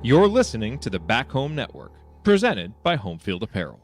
You're listening to the Back Home Network, presented by Home Field Apparel.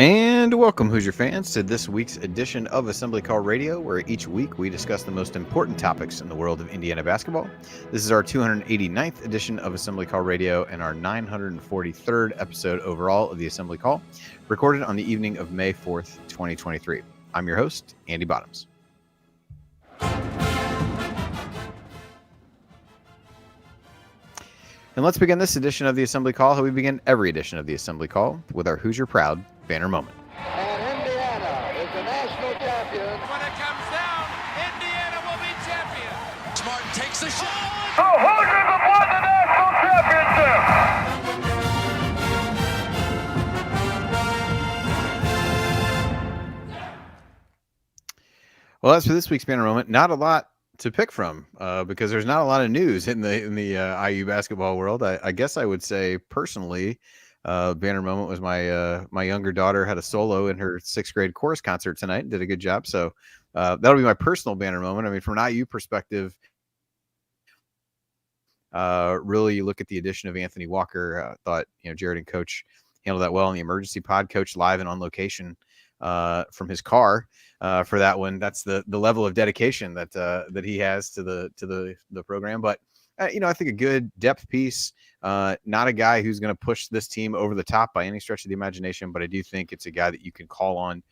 And welcome, Hoosier fans, to this week's edition of Assembly Call Radio, where each week we discuss the most important topics in the world of Indiana basketball. This is our 289th edition of Assembly Call Radio and our 943rd episode overall of the Assembly Call, recorded on the evening of May 4th, 2023. I'm your host, Andy Bottoms. And let's begin this edition of the Assembly Call, how we begin every edition of the Assembly Call, with our Hoosier Proud banner moment. And Indiana is the national champion. When it comes down, Indiana will be champion. Smart takes the shot. The Hoosiers have won the national championship. Well, as for this week's banner moment, not a lot to pick from because there's not a lot of news in the IU basketball world. I guess I would say personally, banner moment was my younger daughter had a solo in her 6th grade chorus concert tonight and did a good job. So that'll be my personal banner moment. I mean, from an IU perspective, really you look at the addition of Anthony Walker. Thought, Jared and Coach handled that well in the emergency pod. Coach live and on location from his car for that one. That's the level of dedication that he has to the program. But I think a good depth piece. Not a guy who's going to push this team over the top by any stretch of the imagination, but I do think it's a guy that you can call on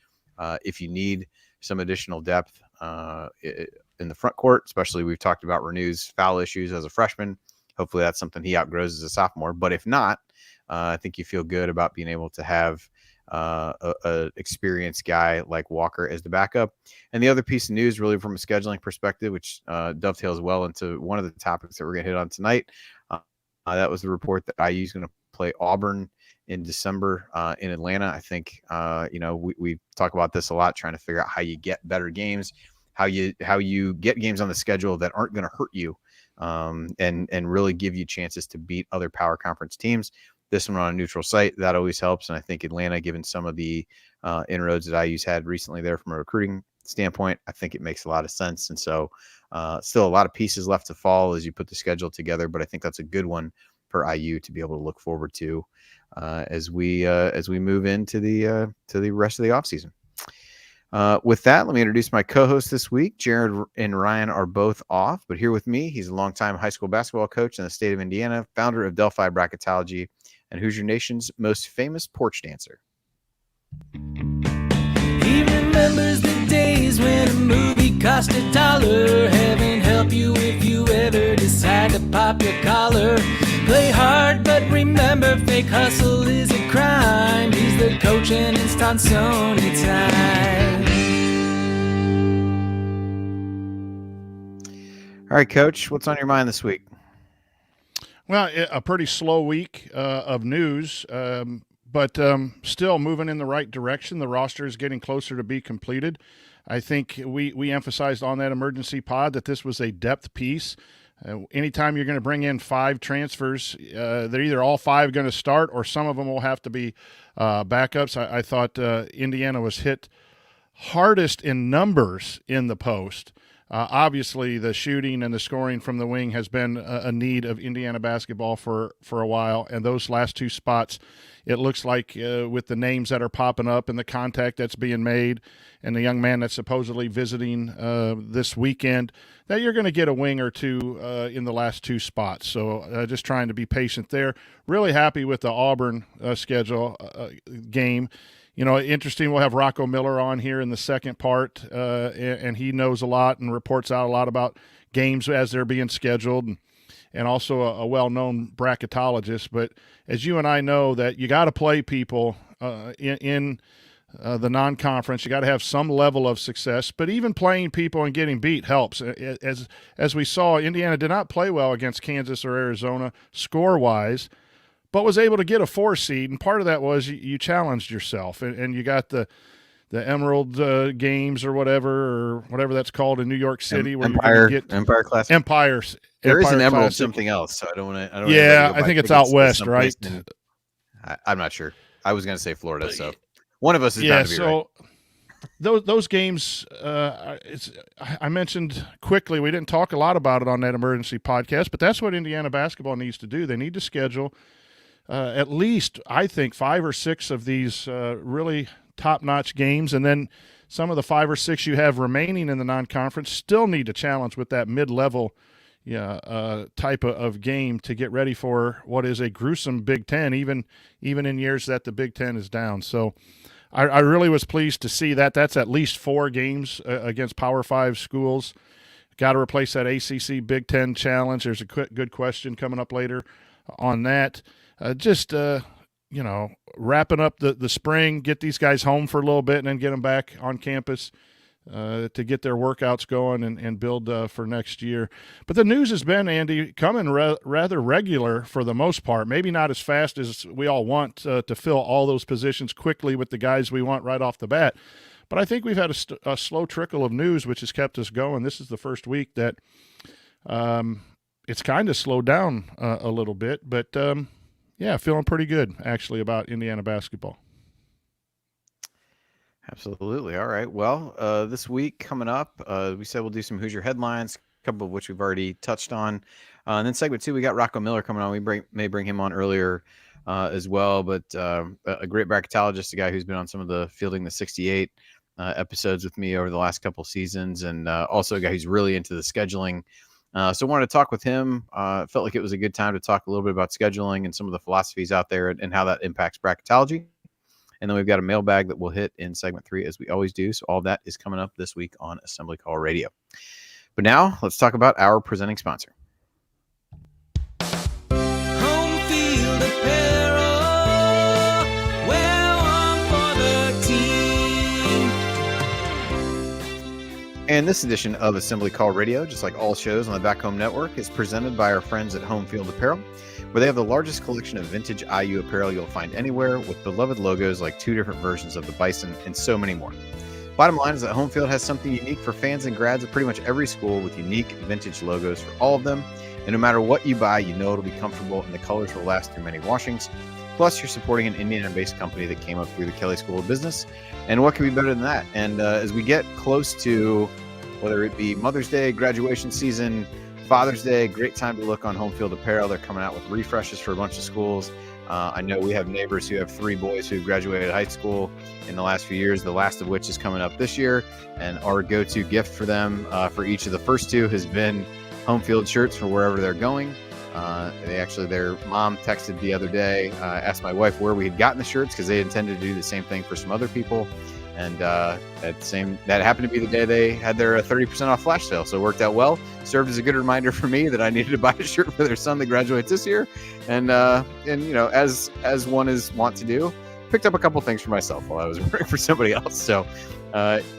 if you need some additional depth in the front court. Especially, we've talked about Renew's foul issues as a freshman. Hopefully, that's something he outgrows as a sophomore. But if not, I think you feel good about being able to have a experienced guy like Walker as the backup. And the other piece of news, really from a scheduling perspective, which dovetails well into one of the topics that we're going to hit on tonight, that was the report that IU is going to play Auburn in December in Atlanta. I think we talk about this a lot, trying to figure out how you get better games, how you get games on the schedule that aren't going to hurt you, and really give you chances to beat other power conference teams. This one on a neutral site, that always helps. And I think Atlanta, given some of the inroads that IU's had recently there from a recruiting standpoint, I think it makes a lot of sense. And so still a lot of pieces left to fall as you put the schedule together. But I think that's a good one for IU to be able to look forward to as we move into the rest of the offseason. With that, let me introduce my co-host this week. Jared and Ryan are both off, but here with me, he's a longtime high school basketball coach in the state of Indiana, founder of Delphi Bracketology, and Hoosier Nation's most famous porch dancer. He remembers the days when a movie cost $1. Heaven help you if you ever decide to pop your collar. Play hard, but remember, fake hustle is a crime. He's the coach and it's Tonsoni time. All right, Coach, what's on your mind this week? Well, a pretty slow week of news, but still moving in the right direction. The roster is getting closer to be completed. I think we emphasized on that emergency pod that this was a depth piece. Anytime you're going to bring in 5 transfers, they're either all 5 going to start or some of them will have to be backups. I thought Indiana was hit hardest in numbers in the post. Obviously, the shooting and the scoring from the wing has been a need of Indiana basketball for a while, and those last 2 spots, it looks like with the names that are popping up and the contact that's being made and the young man that's supposedly visiting this weekend, that you're going to get a wing or 2 in the last 2 spots. So just trying to be patient there. Really happy with the Auburn schedule game. Interesting, we'll have Rocco Miller on here in the second part, and he knows a lot and reports out a lot about games as they're being scheduled, and also a well-known bracketologist. But as you and I know, that you got to play people in the non-conference. You got to have some level of success, but even playing people and getting beat helps. As we saw, Indiana did not play well against Kansas or Arizona score-wise, but was able to get a 4 seed, and part of that was you challenged yourself, and you got the Emerald Games or whatever that's called in New York City, where Empire, you get Empire Classic. Empires. There is an Emerald Classic. something else, so I don't want to. Yeah, I think it's out west, right? I'm not sure. I was going to say Florida, so one of us is bound to be right. Those games, I mentioned quickly, we didn't talk a lot about it on that emergency podcast, but that's what Indiana basketball needs to do. They need to schedule at least, I think, 5 or 6 of these really top-notch games, and then some of the 5 or 6 you have remaining in the non-conference still need to challenge with that mid-level type of game to get ready for what is a gruesome Big Ten, even in years that the Big Ten is down. So I really was pleased to see that. That's at least 4 games against Power 5 schools. Got to replace that ACC Big Ten challenge. There's a good question coming up later on that. Wrapping up the spring, get these guys home for a little bit and then get them back on campus to get their workouts going and build for next year. But the news has been, Andy, coming rather regular for the most part. Maybe not as fast as we all want to fill all those positions quickly with the guys we want right off the bat. But I think we've had a slow trickle of news, which has kept us going. This is the first week that it's kind of slowed down a little bit. But, feeling pretty good, actually, about Indiana basketball. Absolutely. All right. Well, this week coming up, we said we'll do some Hoosier headlines, a couple of which we've already touched on. And then segment 2, we got Rocco Miller coming on. We may bring him on earlier as well, but a great bracketologist, a guy who's been on some of the Fielding the 68 episodes with me over the last couple seasons, and also a guy who's really into the scheduling. So I wanted to talk with him. Felt like it was a good time to talk a little bit about scheduling and some of the philosophies out there and how that impacts bracketology. And then we've got a mailbag that we'll hit in segment 3, as we always do. So all that is coming up this week on Assembly Call Radio. But now let's talk about our presenting sponsor. Home field apparel, wear one for the team. And this edition of Assembly Call Radio, just like all shows on the Back Home Network, is presented by our friends at Home Field Apparel, where they have the largest collection of vintage IU apparel you'll find anywhere, with beloved logos like 2 different versions of the Bison and so many more. Bottom line is that Home Field has something unique for fans and grads of pretty much every school, with unique vintage logos for all of them. And no matter what you buy, you know it'll be comfortable and the colors will last through many washings. Plus, you're supporting an Indiana-based company that came up through the Kelley School of Business. And what can be better than that? And as we get close to, whether it be Mother's Day, graduation season, Father's Day, great time to look on Home Field Apparel. They're coming out with refreshes for a bunch of schools. I know we have neighbors who have 3 boys who graduated high school in the last few years, the last of which is coming up this year. And our go-to gift for them for each of the first 2 has been Home Field shirts for wherever they're going. Their mom texted the other day, asked my wife where we had gotten the shirts, because they intended to do the same thing for some other people. And that happened to be the day they had their 30% off flash sale. So it worked out well. Served as a good reminder for me that I needed to buy a shirt for their son that graduates this year. And as one is wont to do, picked up a couple things for myself while I was working for somebody else. So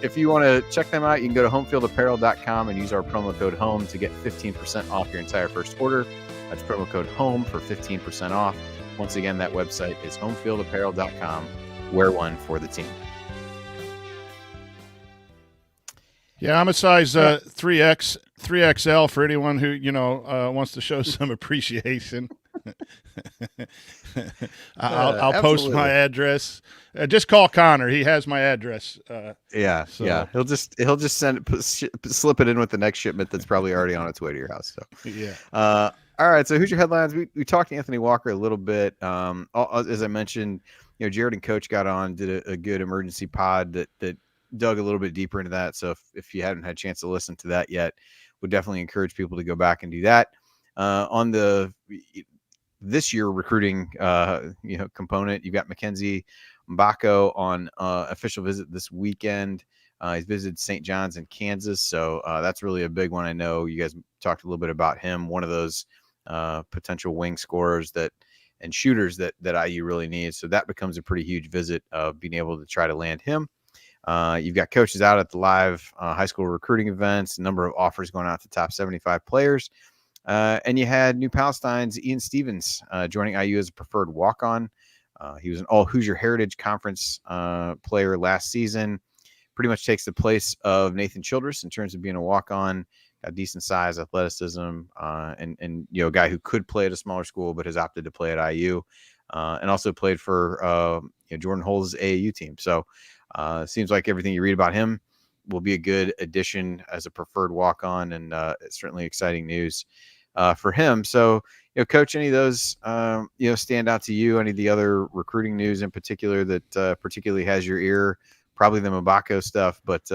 if you want to check them out, you can go to homefieldapparel.com and use our promo code HOME to get 15% off your entire first order. That's promo code HOME for 15% off. Once again, that website is homefieldapparel.com. Wear one for the team. Yeah, I'm a size 3XL for anyone who, wants to show some appreciation. I'll post my address. Just call Connor. He has my address. Yeah. He'll just slip it in with the next shipment that's probably already on its way to your house. So yeah. All right. So who's your headlines? We talked to Anthony Walker a little bit. As I mentioned, Jared and Coach got on, did a good emergency pod that dug a little bit deeper into that. So if you haven't had a chance to listen to that yet, would definitely encourage people to go back and do that. On this year recruiting component, you've got Mackenzie Mbako on official visit this weekend. He's visited St. John's in Kansas, so that's really a big one. I know you guys talked a little bit about him, one of those potential wing scorers and shooters that IU really needs. So that becomes a pretty huge visit of being able to try to land him. You've got coaches out at the live high school recruiting events, a number of offers going out to top 75 players. And you had New Palestine's Ian Stevens joining IU as a preferred walk-on. He was an all Hoosier Heritage Conference player last season. Pretty much takes the place of Nathan Childress in terms of being a walk-on. Got decent size, athleticism, and a guy who could play at a smaller school but has opted to play at IU. and also played for Jordan Hull's AAU team. So seems like everything you read about him will be a good addition as a preferred walk-on, and it's certainly exciting news for him. So, Coach, any of those stand out to you? Any of the other recruiting news in particular that particularly has your ear? Probably the Mabako stuff, but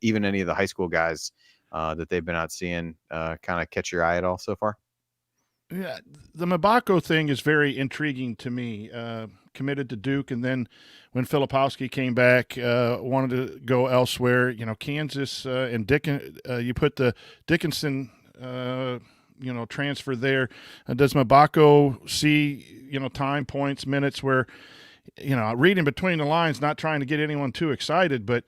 even any of the high school guys that they've been out seeing kind of catch your eye at all so far? Yeah, the Mabako thing is very intriguing to me. Committed to Duke, and then when Filipowski came back, wanted to go elsewhere. Kansas and you put the Dickinson, transfer there. Does Mabako see, time, points, minutes where, reading between the lines, not trying to get anyone too excited, but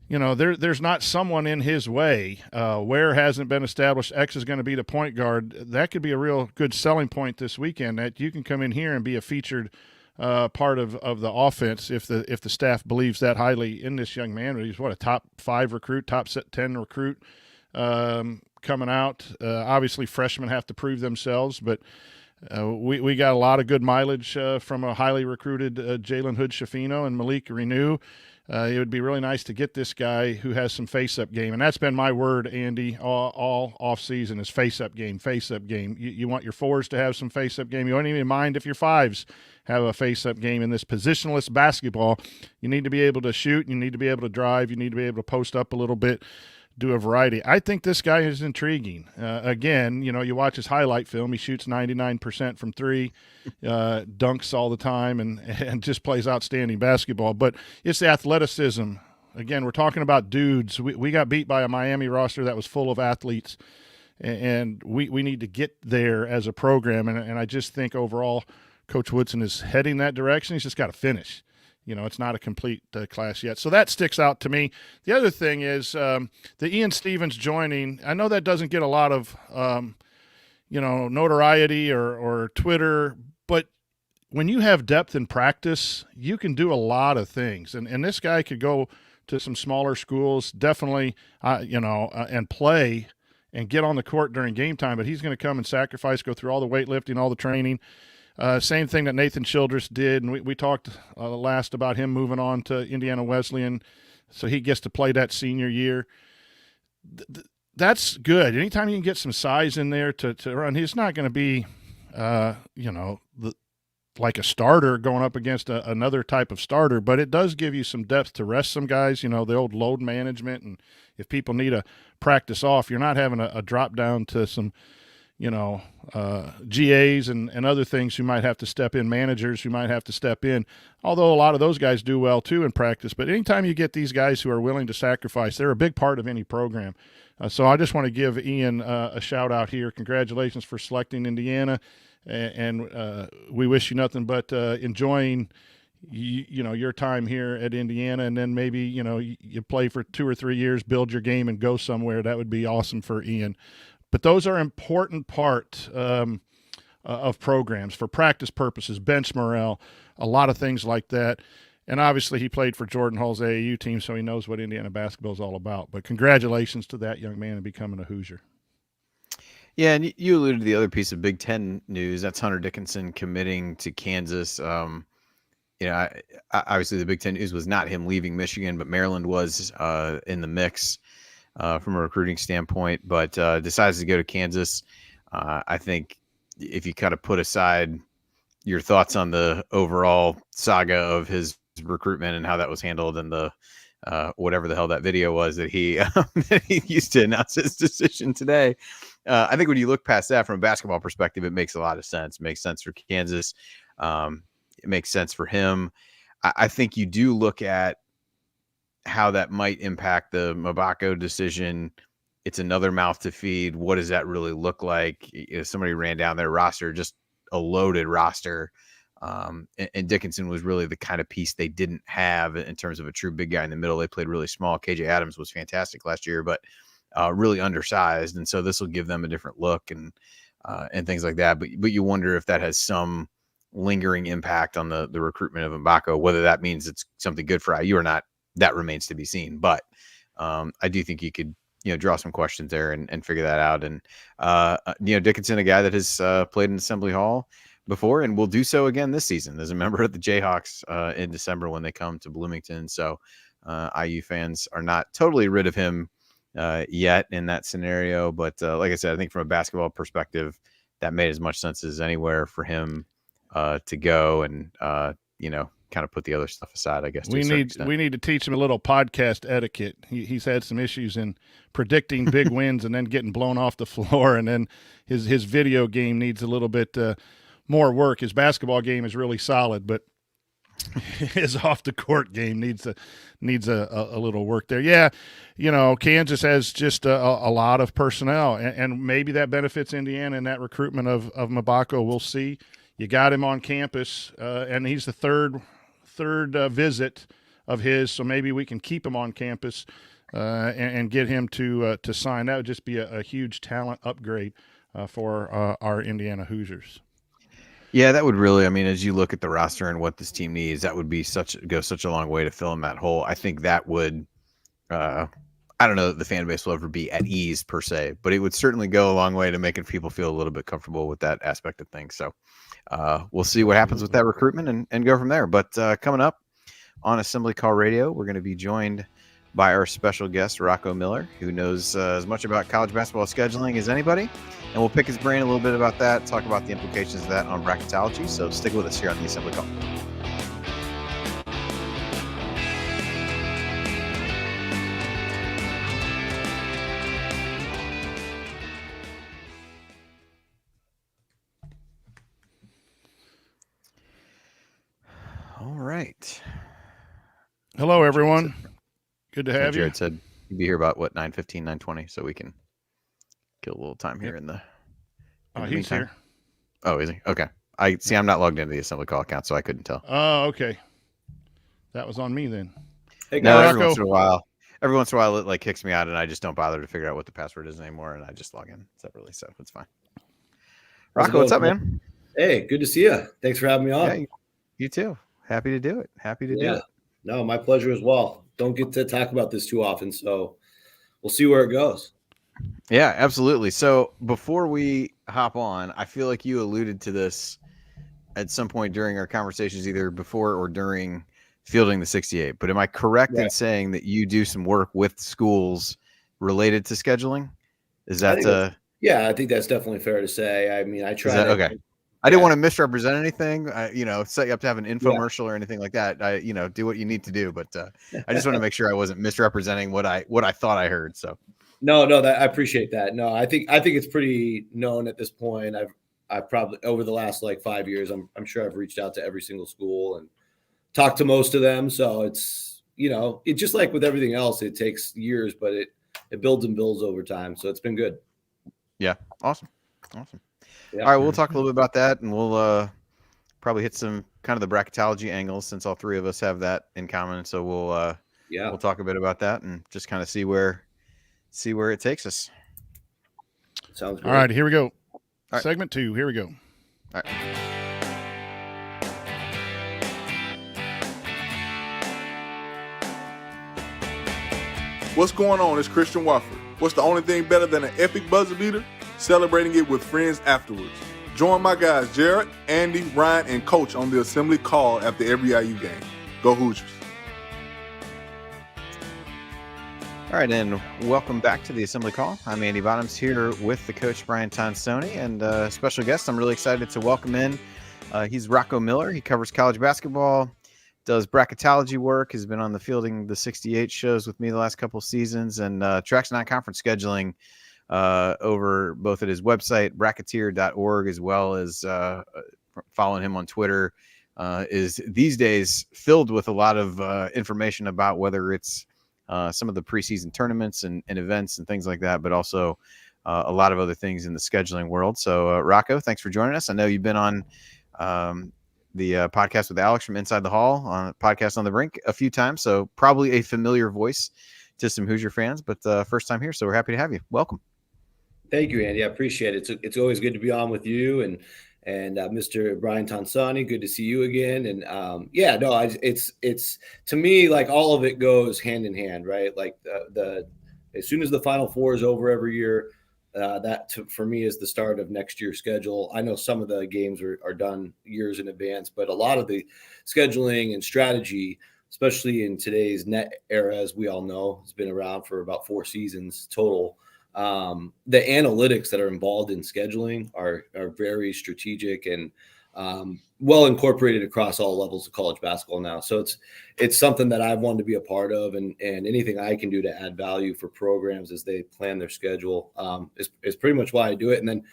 there's not someone in his way. Where hasn't been established. X is going to be the point guard. That could be a real good selling point this weekend, that you can come in here and be a featured part of the offense if the staff believes that highly in this young man. He's a top 5 recruit, top 10 recruit coming out. Obviously, freshmen have to prove themselves, but we got a lot of good mileage from a highly recruited Jalen Hood-Schifino and Malik Renew. It would be really nice to get this guy who has some face-up game, and that's been my word, Andy, all off-season is face-up game, face-up game. You want your 4s to have some face-up game. You don't even mind if your 5s have a face-up game. In this positionless basketball, you need to be able to shoot, you need to be able to drive, you need to be able to post up a little bit, do a variety. I think this guy is intriguing. Again, you watch his highlight film. He shoots 99% from 3, dunks all the time, and just plays outstanding basketball. But it's the athleticism. Again, we're talking about dudes. We got beat by a Miami roster that was full of athletes, and we need to get there as a program. And I just think overall Coach Woodson is heading that direction. He's just got to finish. It's not a complete class yet. So that sticks out to me. The other thing is the Ian Stevens joining. I know that doesn't get a lot of, notoriety or Twitter, but when you have depth in practice, you can do a lot of things. And this guy could go to some smaller schools, definitely, and play and get on the court during game time, but he's going to come and sacrifice, go through all the weightlifting, all the training. Same thing that Nathan Childress did, and we talked last about him moving on to Indiana Wesleyan, so he gets to play that senior year. That's good. Anytime you can get some size in there to run, he's not going to be, like a starter going up against another type of starter, but it does give you some depth to rest some guys, the old load management, and if people need a practice off, you're not having a drop down to some – GAs and other things who might have to step in, managers who might have to step in, although a lot of those guys do well too in practice. But anytime you get these guys who are willing to sacrifice, they're a big part of any program. So I just want to give Ian a shout out here. Congratulations for selecting Indiana, and we wish you nothing but enjoying your time here at Indiana, and then maybe you play for 2 or 3 years, build your game, and go somewhere. That would be awesome for Ian. But those are important part of programs for practice purposes, bench morale, a lot of things like that. And obviously he played for Jordan Hull's AAU team, so he knows what Indiana basketball is all about. But congratulations to that young man and becoming a Hoosier. Yeah, and you alluded to the other piece of Big Ten news. That's Hunter Dickinson committing to Kansas. Obviously the Big Ten news was not him leaving Michigan, but Maryland was in the mix from a recruiting standpoint, but decides to go to Kansas. I think if you kind of put aside your thoughts on the overall saga of his recruitment and how that was handled and the whatever the hell that video was that he that he used to announce his decision today, I think when you look past that from a basketball perspective, it makes a lot of sense. It makes sense for Kansas. It makes sense for him. I think you do look at how that might impact the Mabako decision. It's another mouth to feed. What does that really look like? Somebody ran down their roster, just a loaded roster. And Dickinson was really the kind of piece they didn't have in terms of a true big guy in the middle. They played really small. KJ Adams was fantastic last year, but really undersized. And so this will give them a different look and things like that. But you wonder if that has some lingering impact on the recruitment of Mabako, whether that means it's something good for IU or not. That remains to be seen, but I do think you could, draw some questions there and figure that out. And Dickinson, a guy that has played in Assembly Hall, before, and will do so again this season as a member of the Jayhawks in December when they come to Bloomington. So IU fans are not totally rid of him yet in that scenario. But like I said, I think from a basketball perspective, that made as much sense as anywhere for him to go and, kind of put the other stuff aside, I guess. We need to teach him a little podcast etiquette. He's had some issues in predicting big wins and then getting blown off the floor, and then his video game needs a little bit more work. His basketball game is really solid, but his off the court game needs a little work there. Yeah, Kansas has just a lot of personnel, and maybe that benefits Indiana in that recruitment of Mabako. We'll see. You got him on campus, and he's the third visit of his, so maybe we can keep him on campus and get him to sign. That would just be a huge talent upgrade for our Indiana Hoosiers. Yeah, that would really, as you look at the roster and what this team needs, that would be go such a long way to fill in that hole. I think that would, I don't know that the fan base will ever be at ease per se, but it would certainly go a long way to making people feel a little bit comfortable with that aspect of things. So we'll see what happens with that recruitment and go from there. But coming up on Assembly Call Radio, we're going to be joined by our special guest, Rocco Miller, who knows as much about college basketball scheduling as anybody. And we'll pick his brain a little bit about that, talk about the implications of that on bracketology. So stick with us here on the Assembly Call. All right. Hello, everyone. Good to have you. Jared said he'd be here about, 9:15, 9:20, so we can kill a little time here in the he's meantime. here. Oh, is he? Okay. I'm not logged into the Assembly Call account, so I couldn't tell. Oh, okay. That was on me then. Hey, no, every once in a while it kicks me out, and I just don't bother to figure out what the password is anymore, and I just log in separately, so it's fine. Rocco, what's up, man? Hey, good to see you. Thanks for having me on. Yeah, you too. Happy to do it. Do it. No, my pleasure as well. Don't get to talk about this too often, so we'll see where it goes. Yeah, absolutely. So before we hop on, I feel like you alluded to this at some point during our conversations, either before or during fielding the 68. But am I correct in saying that you do some work with schools related to scheduling? Is that yeah, I think that's definitely fair to say. I try. Okay. I didn't want to misrepresent anything. Set you up to have an infomercial or anything like that. Do what you need to do, but I just want to make sure I wasn't misrepresenting what I thought I heard. So. No, I appreciate that. No, I think it's pretty known at this point. I've probably over the last 5 years, I'm sure I've reached out to every single school and talked to most of them. So it's it's just like with everything else, it takes years, but it builds and builds over time. So it's been good. Yeah, awesome. Yeah. All right, we'll talk a little bit about that, and we'll probably hit some kind of the bracketology angles since all three of us have that in common. So we'll talk a bit about that and just kind of see where it takes us. Sounds good. All right, here we go. Right. Segment 2. Here we go. All right. What's going on? It's Christian Wofford. What's the only thing better than an epic buzzer beater? Celebrating it with friends afterwards. Join my guys Jared, Andy, Ryan, and Coach on the Assembly Call after every IU game. Go Hoosiers. All right, and welcome back to the Assembly Call. I'm Andy Bottoms here with the coach, Brian Tonsoni, and special guest I'm really excited to welcome in. He's Rocco Miller. He covers college basketball, does bracketology work, has been on the Fielding the 68 shows with me the last couple of seasons, and tracks non-conference scheduling over both at his website, bracketeer.org, as well as following him on Twitter, is these days filled with a lot of information about whether it's some of the preseason tournaments and events and things like that, but also a lot of other things in the scheduling world. So, Rocco, thanks for joining us. I know you've been on the podcast with Alex from Inside the Hall, on Podcast on the Brink a few times, so probably a familiar voice to some Hoosier fans, but first time here, so we're happy to have you. Welcome. Thank you, Andy. I appreciate it. It's always good to be on with you and Mr. Brian Tonsoni. Good to see you again. And it's to me, all of it goes hand in hand, right? As soon as the Final Four is over every year, for me is the start of next year's schedule. I know some of the games are done years in advance, but a lot of the scheduling and strategy, especially in today's net era, as we all know, has been around for about 4 seasons total. The analytics that are involved in scheduling are very strategic and well incorporated across all levels of college basketball now. So it's something that I've wanted to be a part of, and anything I can do to add value for programs as they plan their schedule is pretty much why I do it. And then,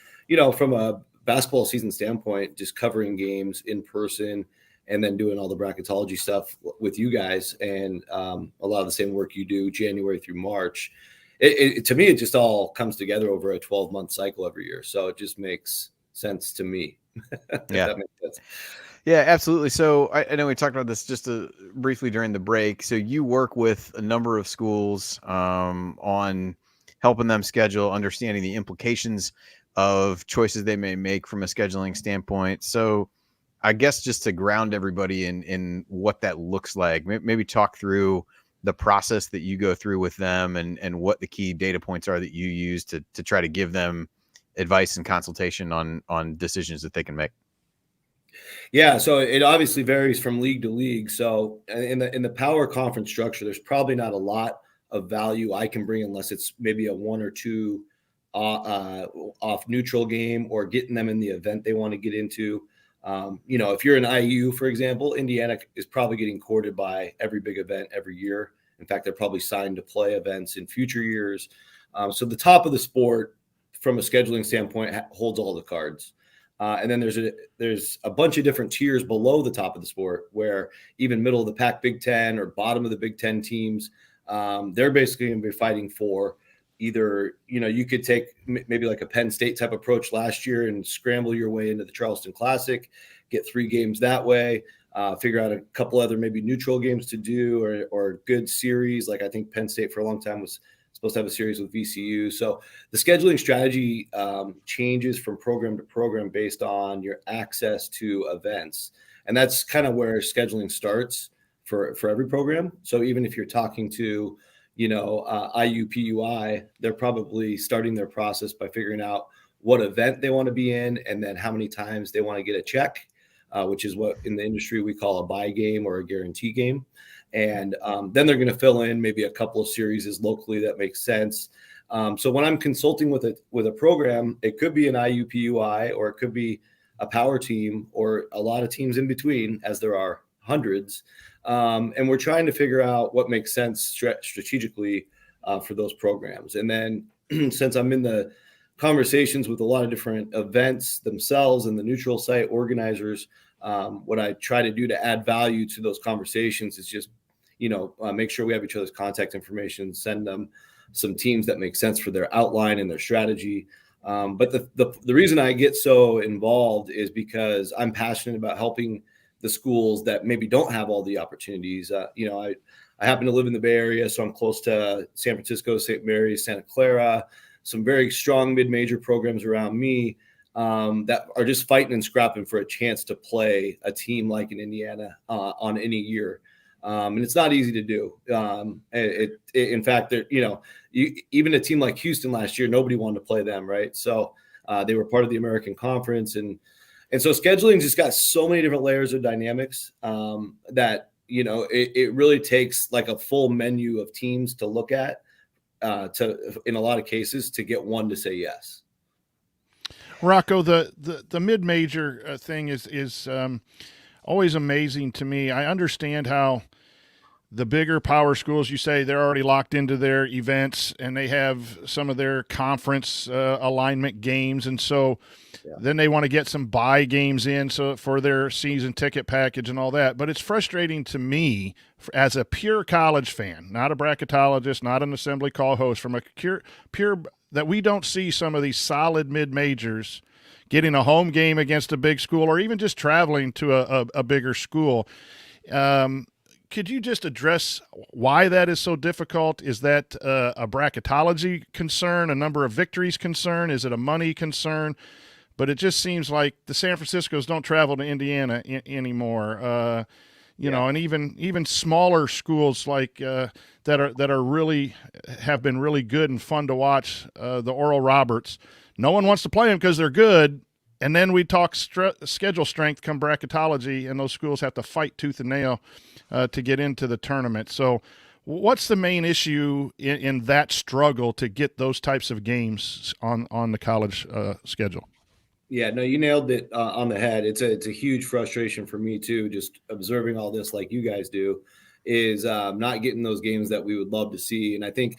from a basketball season standpoint, just covering games in person and then doing all the bracketology stuff with you guys and a lot of the same work you do January through March. To me, it just all comes together over a 12-month cycle every year. So it just makes sense to me. Yeah. That makes sense. Yeah, absolutely. So I know we talked about this just briefly during the break. So you work with a number of schools on helping them schedule, understanding the implications of choices they may make from a scheduling standpoint. So I guess just to ground everybody in what that looks like, maybe talk through the process that you go through with them and what the key data points are that you use to try to give them advice and consultation on decisions that they can make. Yeah, so it obviously varies from league to league. So in the power conference structure, there's probably not a lot of value I can bring unless it's maybe a 1 or 2 off neutral game or getting them in the event they want to get into. If you're an IU, for example, Indiana is probably getting courted by every big event every year. In fact, they're probably signed to play events in future years. So the top of the sport, from a scheduling standpoint, holds all the cards. And then there's a bunch of different tiers below the top of the sport where even middle of the pack Big Ten or bottom of the Big Ten teams, they're basically going to be fighting for either, you could take maybe like a Penn State type approach last year and scramble your way into the Charleston Classic, get 3 games that way, figure out a couple other maybe neutral games to do or good series. Like I think Penn State for a long time was supposed to have a series with VCU. So the scheduling strategy changes from program to program based on your access to events. And that's kind of where scheduling starts for every program. So even if you're talking to, IUPUI, they're probably starting their process by figuring out what event they want to be in and then how many times they want to get a check, which is what in the industry we call a buy game or a guarantee game. And then they're going to fill in maybe a couple of series locally that makes sense. So when I'm consulting with a program, it could be an IUPUI or it could be a power team or a lot of teams in between, as there are hundreds. And we're trying to figure out what makes sense strategically for those programs. And then since I'm in the conversations with a lot of different events themselves and the neutral site organizers, what I try to do to add value to those conversations is just, make sure we have each other's contact information, send them some teams that make sense for their outline and their strategy. But the reason I get so involved is because I'm passionate about helping the schools that maybe don't have all the opportunities. I happen to live in the Bay Area, so I'm close to San Francisco, St. Mary's, Santa Clara, some very strong mid-major programs around me that are just fighting and scrapping for a chance to play a team like in Indiana on any year. And it's not easy to do. In fact, even a team like Houston last year, nobody wanted to play them, right? So they were part of the American Conference. And so scheduling just got so many different layers of dynamics that, it really takes like a full menu of teams to look at in a lot of cases to get one to say yes. Rocco, the mid-major thing is always amazing to me. I understand how the bigger power schools, you say they're already locked into their events and they have some of their conference alignment games. And so then they want to get some buy games in for their season ticket package and all that. But it's frustrating to me as a pure college fan, not a bracketologist, not an assembly call host, from a pure that we don't see some of these solid mid-majors getting a home game against a big school or even just traveling to a bigger school. Could you just address why that is so difficult? Is that a bracketology concern, a number of victories concern? Is it a money concern? But it just seems like the San Franciscos don't travel to Indiana anymore. you know, and even smaller schools like that are really have been really good and fun to watch. The Oral Roberts, no one wants to play them because they're good. And then we talk schedule strength come bracketology, and those schools have to fight tooth and nail to get into the tournament. So what's the main issue in that struggle to get those types of games on the college schedule? Yeah, no, you nailed it on the head. It's a huge frustration for me too, just observing all this like you guys do, is not getting those games that we would love to see. And I think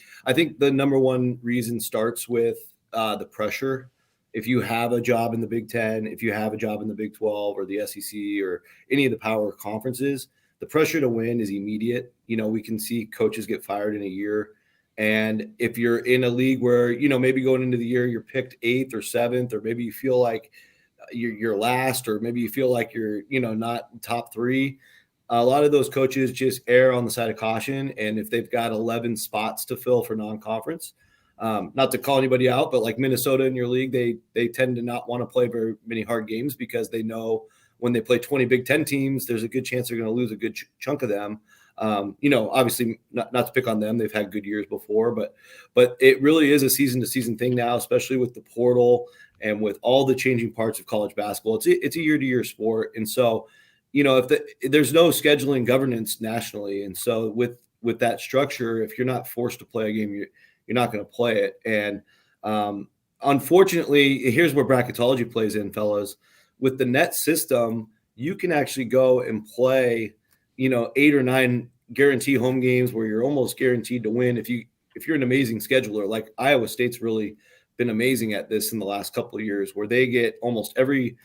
the number one reason starts with the pressure. If you have a job in the Big Ten, if you have a job in the Big 12 or the SEC or any of the power conferences, the pressure to win is immediate. You know, we can see coaches get fired in a year. And if you're in a league where, you know, maybe going into the year, you're picked 8th or 7th, or maybe you feel like you're last, or maybe you feel like you're, you know, not top 3, a lot of those coaches just err on the side of caution. And if they've got 11 spots to fill for non-conference, not to call anybody out, but like Minnesota in your league, they tend to not want to play very many hard games because they know when they play 20 Big Ten teams, there's a good chance they're going to lose a good chunk of them. You know, obviously not to pick on them. They've had good years before, but it really is a season to season thing now, especially with the portal and with all the changing parts of college basketball. It's a year to year sport. And so, you know, there's no scheduling governance nationally. And so with that structure, if you're not forced to play a game, you're not going to play it. And unfortunately, here's where bracketology plays in, fellas. With the net system, you can actually go and play, you know, 8 or 9 guarantee home games where you're almost guaranteed to win. If you're an amazing scheduler, like Iowa State's really been amazing at this in the last couple of years, where they get almost every,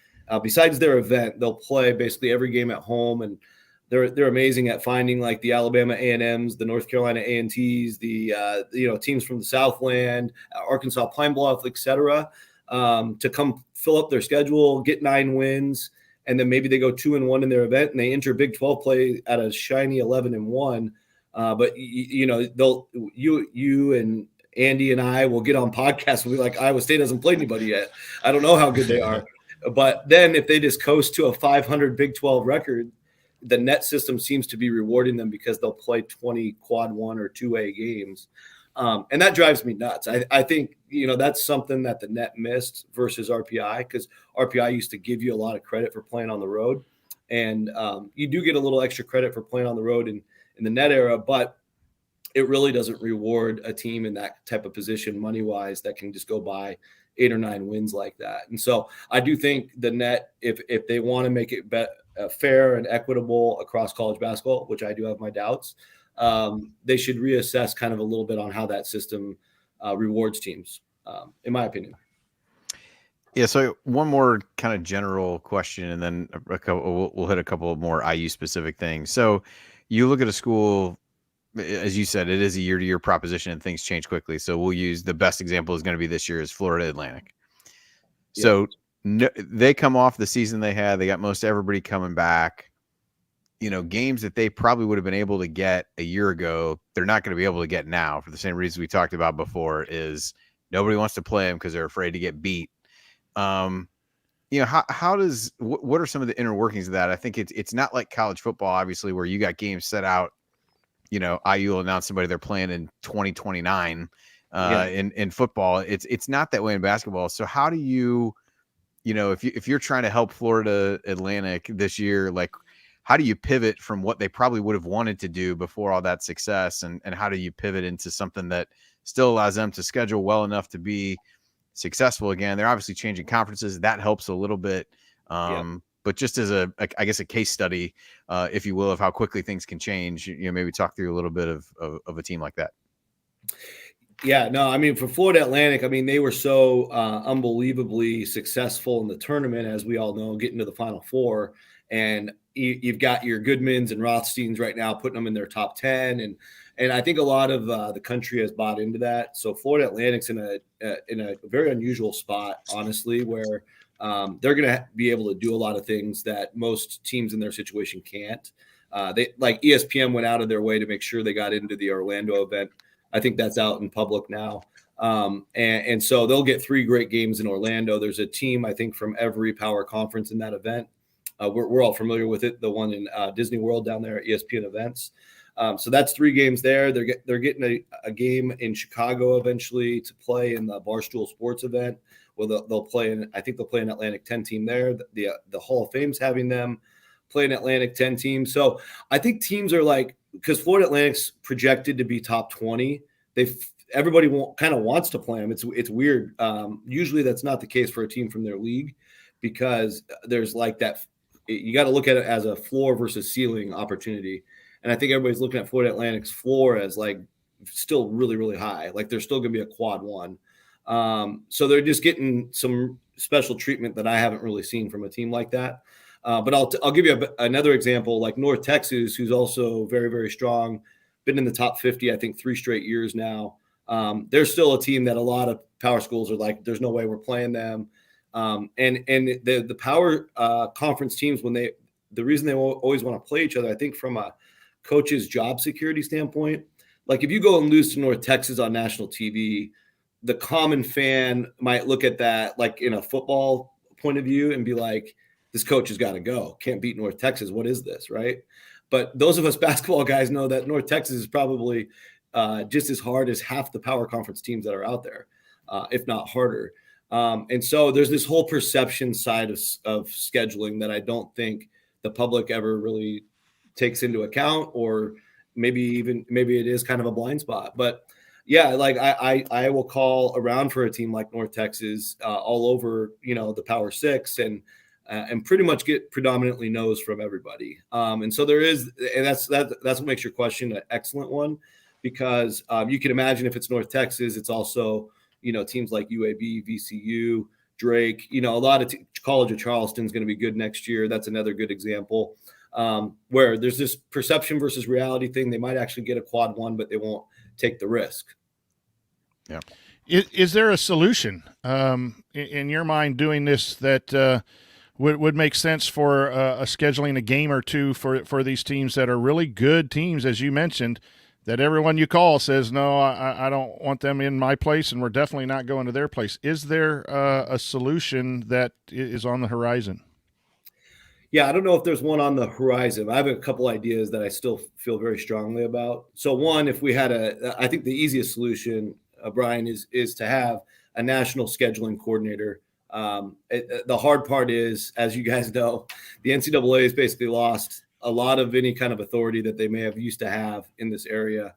besides their event, they'll play basically every game at home. And they're amazing at finding like the Alabama A&Ms, the North Carolina A&Ts, the you know, teams from the Southland, Arkansas Pine Bluff, etc., to come fill up their schedule, get 9 wins, and then maybe they go 2-1 in their event and they enter Big 12 play at a shiny 11-1. But you know, you and Andy and I will get on podcasts and be like, Iowa State hasn't played anybody yet. I don't know how good they are. But then if they just coast to a 500 Big 12 record, the net system seems to be rewarding them because they'll play 20 quad 1 or 2A games. And that drives me nuts. I think, you know, that's something that the net missed versus RPI, because RPI used to give you a lot of credit for playing on the road. And you do get a little extra credit for playing on the road in the net era, but it really doesn't reward a team in that type of position money-wise that can just go buy 8 or 9 wins like that. And so I do think the net, if they want to make it fair and equitable across college basketball, which I do have my doubts, they should reassess kind of a little bit on how that system rewards teams, in my opinion. Yeah. So one more kind of general question, and then we'll hit a couple of more IU specific things. So you look at a school, as you said, it is a year-to-year proposition and things change quickly. So we'll use the best example is going to be this year is Florida Atlantic. Yeah. So they come off the season they had. They got most everybody coming back. You know, games that they probably would have been able to get a year ago, they're not going to be able to get now for the same reason we talked about before, is nobody wants to play them because they're afraid to get beat. You know, what are some of the inner workings of that? I think it's not like college football, obviously, where you got games set out. You know, IU will announce somebody they're playing in 2029. In football, it's not that way in basketball. So how do you know, if you're trying to help Florida Atlantic this year, like, how do you pivot from what they probably would have wanted to do before all that success, and how do you pivot into something that still allows them to schedule well enough to be successful again? They're obviously changing conferences. That helps a little bit. But just as I guess a case study, if you will, of how quickly things can change, you know, maybe talk through a little bit of a team like that. Yeah, no, I mean, for Florida Atlantic, I mean, they were so unbelievably successful in the tournament, as we all know, getting to the Final Four. And you've got your Goodmans and Rothsteins right now putting them in their top 10. And I think a lot of the country has bought into that. So Florida Atlantic's in a very unusual spot, honestly, where they're going to be able to do a lot of things that most teams in their situation can't. They, like, ESPN went out of their way to make sure they got into the Orlando event. I think that's out in public now. And so they'll get 3 great games in Orlando. There's a team, I think, from every power conference in that event. We're all familiar with it, the one in Disney World down there at ESPN Events. So that's 3 games there. They're getting a game in Chicago eventually to play in the Barstool Sports event. Well, they'll play in, I think they'll play an Atlantic 10 team there. The Hall of Fame's having them play an Atlantic 10 team. So I think teams are like, because Florida Atlantic's projected to be top 20, everybody kind of wants to play them. It's weird. Usually that's not the case for a team from their league, because there's like that. You got to look at it as a floor versus ceiling opportunity. And I think everybody's looking at Florida Atlantic's floor as like still really, really high. Like they're still going to be a quad 1. So they're just getting some special treatment that I haven't really seen from a team like that. But I'll give you another example, like North Texas, who's also very, very strong, been in the top 50, I think 3 straight years now. They're still a team that a lot of power schools are like, there's no way we're playing them. And the power conference teams, the reason they always want to play each other, I think from a coach's job security standpoint, like if you go and lose to North Texas on national TV, the common fan might look at that like in a football point of view and be like, this coach has got to go. Can't beat North Texas. What is this, right? But those of us basketball guys know that North Texas is probably just as hard as half the power conference teams that are out there, if not harder. And so there's this whole perception side of scheduling that I don't think the public ever really takes into account, or maybe it is kind of a blind spot. But yeah, like I will call around for a team like North Texas all over, the Power 6 and pretty much get predominantly no's from everybody. And so there is, and that's what makes your question an excellent one, because you can imagine if it's North Texas, it's also, teams like UAB, VCU, Drake, a lot of College of Charleston is going to be good next year. That's another good example where there's this perception versus reality thing. They might actually get a quad 1, but they won't take the risk. Yeah. Is there a solution in your mind doing this that would make sense for scheduling a game or two for these teams that are really good teams, as you mentioned, that everyone you call says, no, I don't want them in my place, and we're definitely not going to their place. Is there a solution that is on the horizon? Yeah, I don't know if there's one on the horizon. I have a couple ideas that I still feel very strongly about. So one, if we had I think the easiest solution, Brian, is to have a national scheduling coordinator. The hard part is, as you guys know, the NCAA has basically lost a lot of any kind of authority that they may have used to have in this area,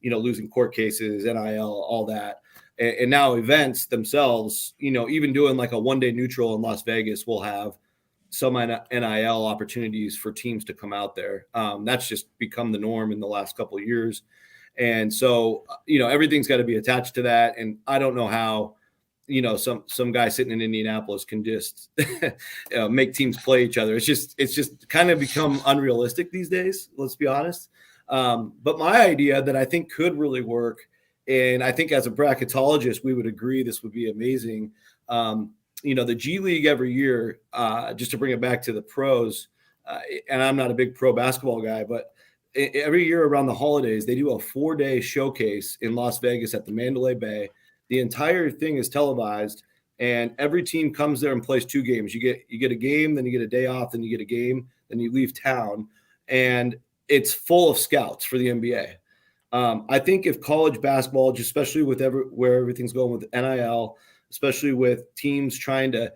losing court cases, NIL, all that. And now events themselves, even doing like a one-day neutral in Las Vegas will have some NIL opportunities for teams to come out there. That's just become the norm in the last couple of years. And so, everything's got to be attached to that. And I don't know how, some guy sitting in Indianapolis can just make teams play each other. It's just kind of become unrealistic these days. Let's be honest. But my idea that I think could really work, and I think as a bracketologist, we would agree this would be amazing. The G League every year, just to bring it back to the pros, and I'm not a big pro basketball guy, but every year around the holidays, they do a 4-day showcase in Las Vegas at the Mandalay Bay. The entire thing is televised, and every team comes there and plays 2 games. You get a game, then you get a day off, then you get a game, then you leave town, and it's full of scouts for the NBA. I think if college basketball, just especially with where everything's going with NIL, especially with teams trying to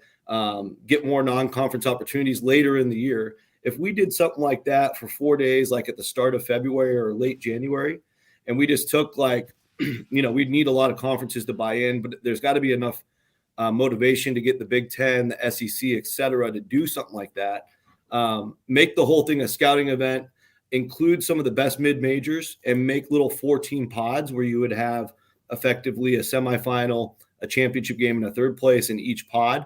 get more non-conference opportunities later in the year, if we did something like that for 4 days, like at the start of February or late January, and we just took we'd need a lot of conferences to buy in, but there's got to be enough motivation to get the Big Ten, the SEC, et cetera, to do something like that. Make the whole thing a scouting event, include some of the best mid-majors, and make little 14 pods where you would have effectively a semifinal, a championship game, and a third place in each pod.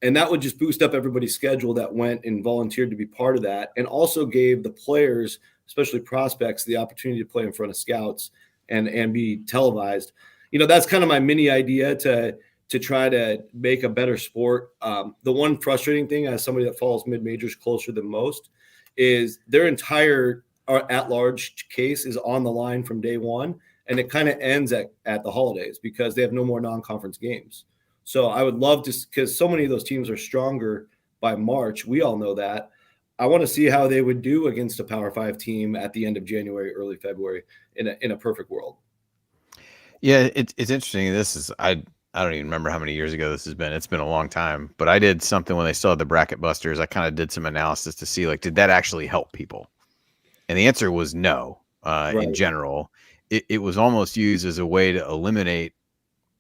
And that would just boost up everybody's schedule that went and volunteered to be part of that, and also gave the players, especially prospects, the opportunity to play in front of scouts and be televised. That's kind of my mini idea to try to make a better sport. The one frustrating thing, as somebody that follows mid-majors closer than most, is their entire at-large case is on the line from day one, and it kind of ends at the holidays because they have no more non-conference games. So I would love to, because so many of those teams are stronger by March. We all know that. I want to see how they would do against a Power 5 team at the end of January, early February in a perfect world. Yeah, it's interesting. I don't even remember how many years ago this has been. It's been a long time, but I did something when they still had the bracket busters. I kind of did some analysis to see, like, did that actually help people? And the answer was no. In general, it was almost used as a way to eliminate,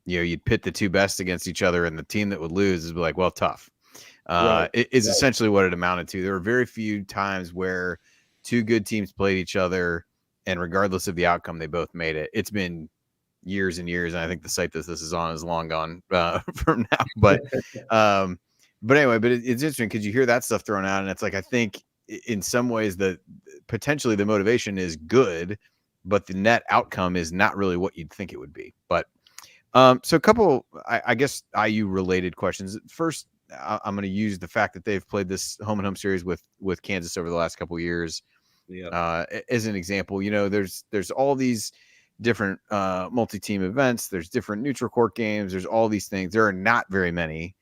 you'd pit the two best against each other, and the team that would lose is like, well, tough. It is essentially what it amounted to. There were very few times where two good teams played each other, and regardless of the outcome, they both made it. It's been years and years, and I think the site that this is on is long gone from now. But anyway, it's interesting because you hear that stuff thrown out, and it's like, I think in some ways that potentially the motivation is good, but the net outcome is not really what you'd think it would be. But so a couple, I guess, IU related questions. First, I'm going to use the fact that they've played this home and home series with Kansas over the last couple of years as an example. There's all these different multi-team events. There's different neutral court games. There's all these things. There are not very many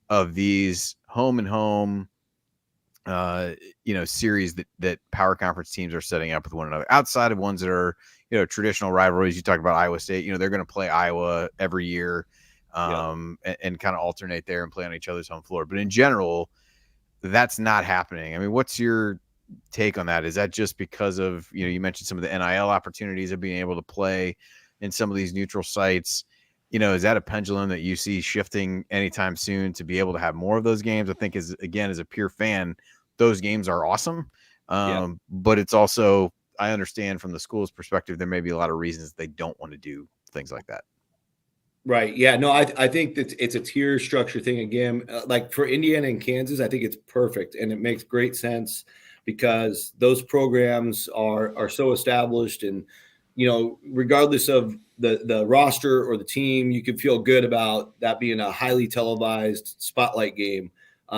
of these home and home series that power conference teams are setting up with one another, outside of ones that are traditional rivalries. You talk about Iowa State, they're going to play Iowa every year and kind of alternate there and play on each other's home floor. But in general, that's not happening. I mean, what's your take on that? Is that just because of, you mentioned some of the NIL opportunities of being able to play in some of these neutral sites? Is that a pendulum that you see shifting anytime soon to be able to have more of those games? I think as a pure fan, those games are awesome. But it's also, I understand from the school's perspective, there may be a lot of reasons they don't want to do things like that. Right. Yeah. No, I think that it's a tier structure thing again. Like for Indiana and Kansas, I think it's perfect, and it makes great sense because those programs are so established, and regardless of the roster or the team, you can feel good about that being a highly televised spotlight game.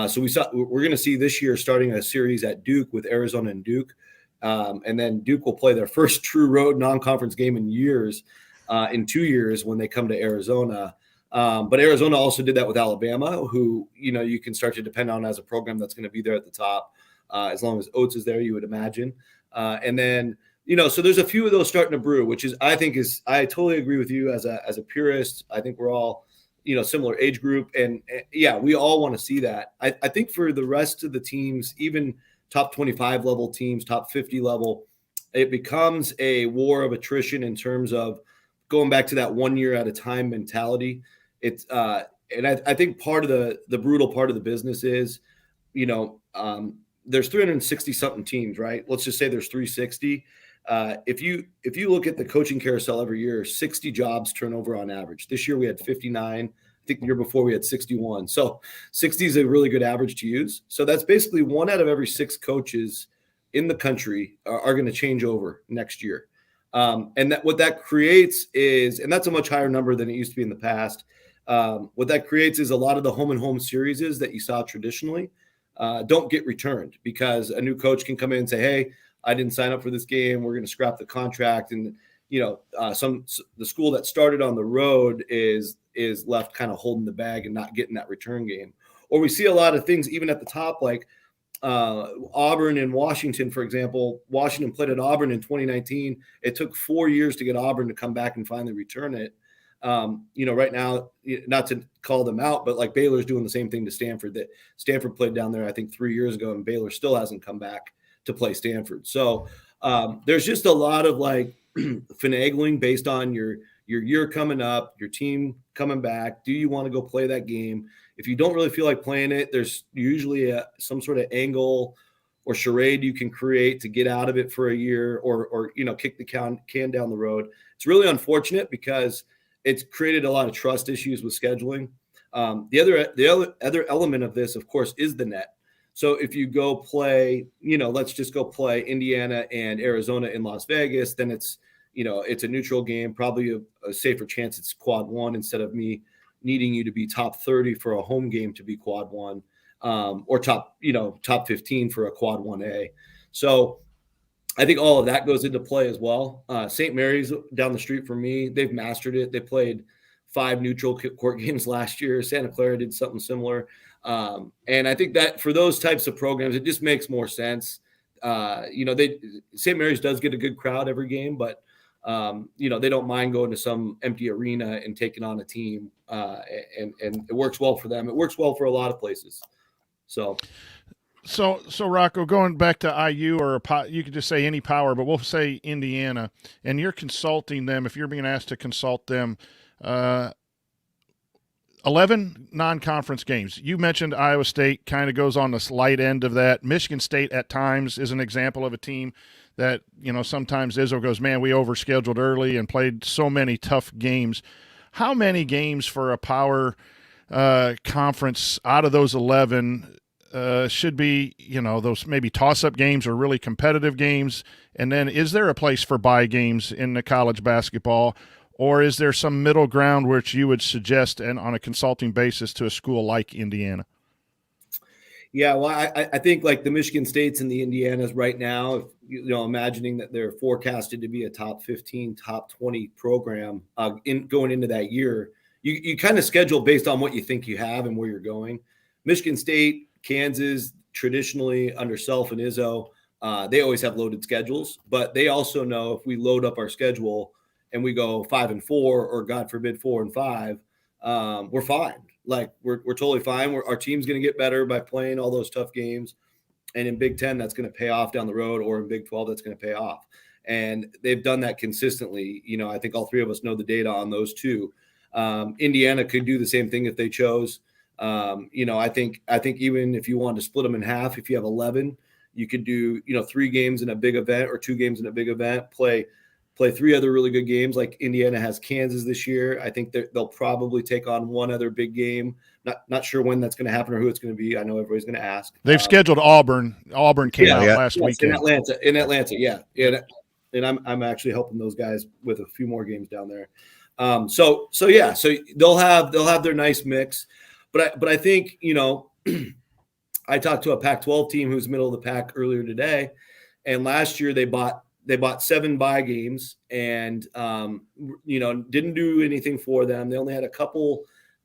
So we're going to see this year starting a series at Duke with Arizona and Duke, and then Duke will play their first true road non-conference game in 2 years when they come to Arizona. But Arizona also did that with Alabama, who, you can start to depend on as a program that's going to be there at the top, as long as Oates is there, you would imagine. And then, so there's a few of those starting to brew, which is, I totally agree with you as a purist. I think we're all, similar age group. And yeah, we all want to see that. I think for the rest of the teams, even top 25 level teams, top 50 level, it becomes a war of attrition in terms of going back to that 1 year at a time mentality. It's and I think part of the brutal part of the business is, there's 360 something teams, right? Let's just say there's 360. If you look at the coaching carousel every year, 60 jobs turnover on average. This year we had 59. I think the year before we had 61. So 60 is a really good average to use. So that's basically 1 out of every 6 coaches in the country are going to change over next year. And what that creates is, and that's a much higher number than it used to be in the past. What that creates is a lot of the home and home series that you saw traditionally don't get returned because a new coach can come in and say, hey, I didn't sign up for this game. We're going to scrap the contract. And, the school that started on the road is left kind of holding the bag and not getting that return game. Or we see a lot of things even at the top, like Auburn and Washington, for example. Washington played at Auburn in 2019. It took 4 years to get Auburn to come back and finally return it. Right now, not to call them out, but like Baylor's doing the same thing to Stanford. That Stanford played down there, I think 3 years ago, and Baylor still hasn't come back to play Stanford. So there's just a lot of like finagling based on your year coming up, your team coming back. Do you want to go play that game? If you don't really feel like playing it, there's usually some sort of angle or charade you can create to get out of it for a year or kick the can down the road. It's really unfortunate because it's created a lot of trust issues with scheduling. The other element of this, of course, is the net. So if you go play, let's just go play Indiana and Arizona in Las Vegas, then it's a neutral game, probably a safer chance it's quad 1 instead of me needing you to be top 30 for a home game to be quad 1, or top 15 for a quad 1A. So I think all of that goes into play as well. St. Mary's down the street from me, they've mastered it. They played 5 neutral court games last year. Santa Clara did something similar. And I think that for those types of programs, it just makes more sense. St. Mary's does get a good crowd every game, but they don't mind going to some empty arena and taking on a team, and it works well for them. It works well for a lot of places. So Rocco, going back to IU, or you could just say any power, but we'll say Indiana, and you're consulting them. If you're being asked to consult them, 11 non-conference games. You mentioned Iowa State kind of goes on the slight end of that. Michigan State at times is an example of a team that, sometimes Izzo goes, man, we overscheduled early and played so many tough games. How many games for a power conference out of those 11 should be, those maybe toss-up games or really competitive games? And then is there a place for bye games in the college basketball, or is there some middle ground which you would suggest and on a consulting basis to a school like Indiana? Yeah, well, I think like the Michigan States and the Indianas right now, imagining that they're forecasted to be a top 15, top 20 program going into that year, you kind of schedule based on what you think you have and where you're going. Michigan State, Kansas, traditionally under Self and Izzo, they always have loaded schedules, but they also know if we load up our schedule and we go 5-4, or God forbid 4-5, we're fine. Like we're totally fine. Our team's going to get better by playing all those tough games. And in Big Ten, that's going to pay off down the road, or in Big 12, that's going to pay off. And they've done that consistently. I think all three of us know the data on those two. Indiana could do the same thing if they chose. I think even if you wanted to split them in half, if you have 11, you could do, 3 games in a big event or 2 games in a big event, play 3 other really good games. Like Indiana has Kansas this year. I think they'll probably take on one other big game. Not sure when that's going to happen or who it's going to be. I know everybody's going to ask. They've scheduled Auburn. Auburn came out last weekend. In Atlanta. Yeah. And I'm actually helping those guys with a few more games down there. So they'll have their nice mix, but I think, I talked to a Pac-12 team who's middle of the pack earlier today, and last year they bought 7 bye games and, didn't do anything for them. They only had a couple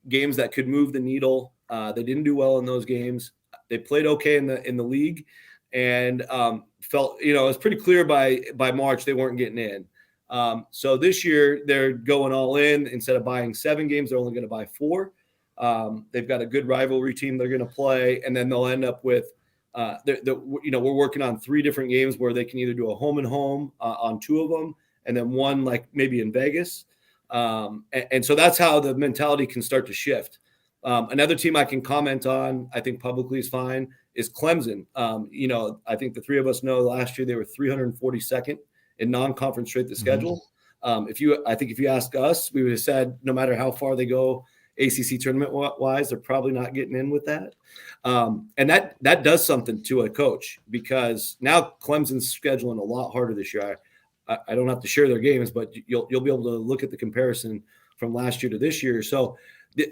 games that could move the needle. They didn't do well in those games. They played okay in the league, and felt, it was pretty clear by March they weren't getting in. So this year they're going all in. Instead of buying 7 games, they're only going to buy 4. They've got a good rivalry team they're going to play, and then they'll end up with we're working on 3 different games where they can either do a home and home on 2 of them, and then 1 like maybe in Vegas. And so that's how the mentality can start to shift. Another team I can comment on, I think publicly is fine, is Clemson. I think the 3 of us know last year they were 342nd in non-conference strength of schedule. If you ask us, we would have said no matter how far they go ACC tournament wise, they're probably not getting in with that. And that does something to a coach, because now Clemson's scheduling a lot harder this year. I don't have to share their games, but you'll be able to look at the comparison from last year to this year. So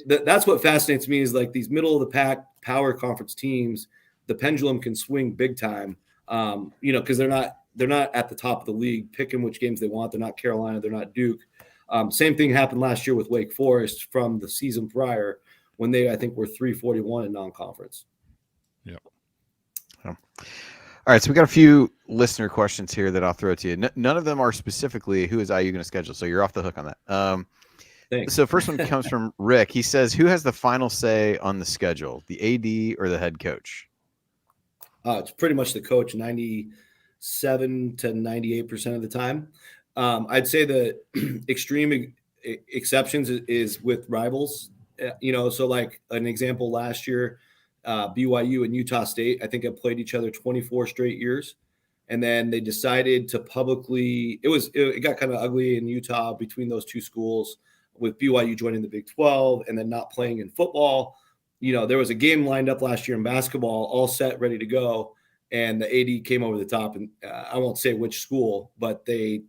that's what fascinates me, is like these middle of the pack power conference teams, the pendulum can swing big time. Because they're not at the top of the league picking which games they want. They're not Carolina. They're not Duke. Same thing happened last year with Wake Forest from the season prior, when they, I think, were 341 in non-conference. Yep. All right, so we got a few listener questions here that I'll throw to you. None of them are specifically who is IU going to schedule, so you're off the hook on that. Thanks. So first one comes from Rick. He says, who has the final say on the schedule, the AD or the head coach? It's pretty much the coach 97 to 98% of the time. I'd say the extreme exceptions is with rivals. So like an example last year, BYU and Utah State, I think have played each other 24 straight years. And then they decided to publicly, it got kind of ugly in Utah between those 2 schools, with BYU joining the Big 12 and then not playing in football. There was a game lined up last year in basketball, all set, ready to go. And the AD came over the top, and I won't say which school, but they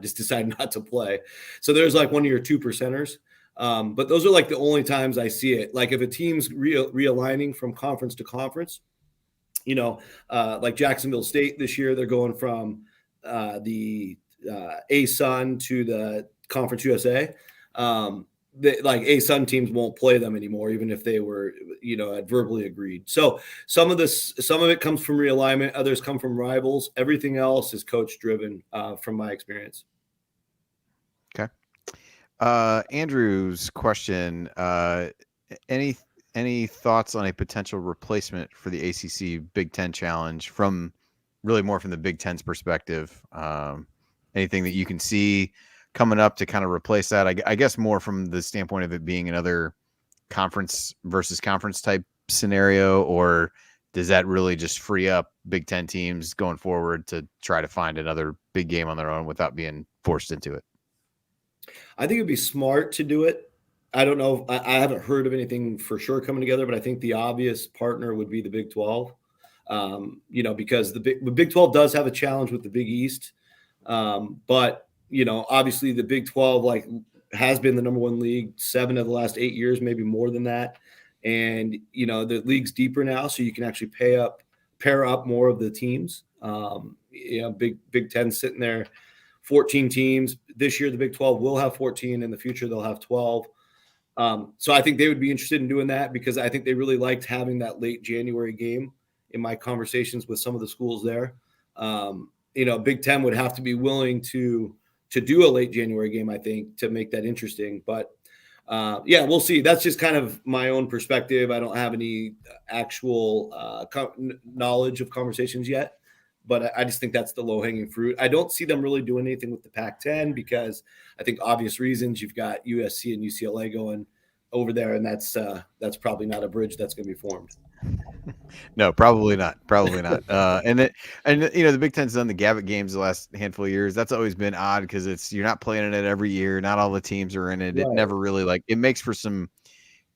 just decided not to play. So there's like one of your 2 percenters. But those are like the only times I see it. Like if a team's realigning from conference to conference, like Jacksonville State this year, they're going from the ASUN to the Conference USA. like ASUN teams won't play them anymore, even if they were, had verbally agreed. So some of it comes from realignment, others come from rivals. Everything else is coach driven, from my experience. Okay. Andrew's question, any thoughts on a potential replacement for the ACC Big Ten Challenge from the Big Ten's perspective? Anything that you can see coming up to kind of replace that? I guess more from the standpoint of it being another conference versus conference type scenario, or does that really just free up Big Ten teams going forward to try to find another big game on their own without being forced into it? I think it'd be smart to do it. I don't know. I haven't heard of anything for sure coming together, but I think the obvious partner would be the Big 12. Because the Big 12 does have a challenge with the Big East. But obviously the Big 12 has been the number one league 7 of the last 8 years, maybe more than that. And the league's deeper now, so you can actually pair up more of the teams. Big 10 sitting there, 14 teams this year. The Big 12 will have 14. In the future, they'll have 12. So I think they would be interested in doing that, because I think they really liked having that late January game in my conversations with some of the schools there. Big Ten would have to be willing to do a late January game, I think, to make that interesting. But we'll see. That's just kind of my own perspective. I don't have any actual knowledge of conversations yet, but I just think that's the low hanging fruit. I don't see them really doing anything with the Pac-10, because I think obvious reasons. You've got USC and UCLA going over there, and that's probably not a bridge that's going to be formed. No, probably not. And the Big Ten's done the Gavitt games the last handful of years. That's always been odd, because you're not playing in it every year. Not all the teams are in it. Right. It never really it makes for some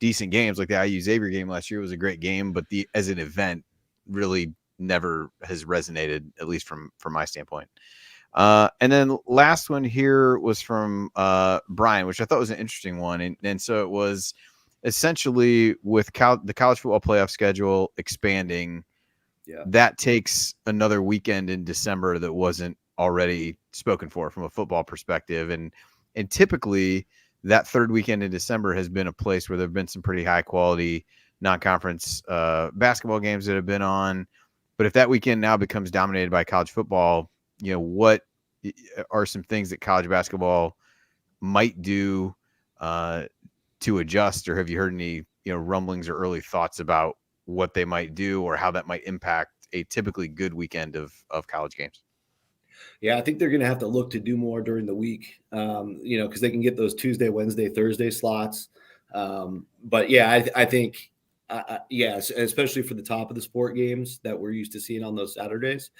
decent games. Like the IU Xavier game last year was a great game, but as an event really never has resonated, at least from my standpoint. And then last one here was from Brian, which I thought was an interesting one. And so it was essentially with the college football playoff schedule expanding, that takes another weekend in December that wasn't already spoken for from a football perspective. And typically that third weekend in December has been a place where there have been some pretty high quality non-conference basketball games that have been on. But if that weekend now becomes dominated by college football, what are some things that college basketball might do to adjust, or have you heard any rumblings or early thoughts about what they might do or how that might impact a typically good weekend of college games? Yeah, I think they're going to have to look to do more during the week, because they can get those Tuesday, Wednesday, Thursday slots. But yeah, I think, especially for the top of the sport games that we're used to seeing on those Saturdays,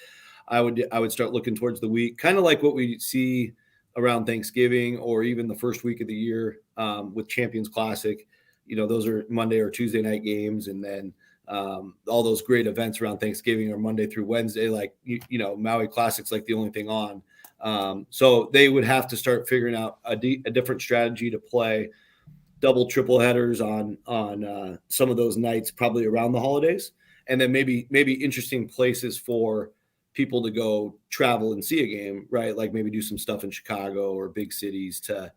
I would start looking towards the week, kind of like what we see around Thanksgiving or even the first week of the year with Champions Classic. Those are Monday or Tuesday night games, and then all those great events around Thanksgiving are Monday through Wednesday, like Maui Classic's like the only thing on. So they would have to start figuring out a different strategy to play double, triple headers on some of those nights, probably around the holidays, and then maybe interesting places for people to go travel and see a game, right? Like maybe do some stuff in Chicago or big cities to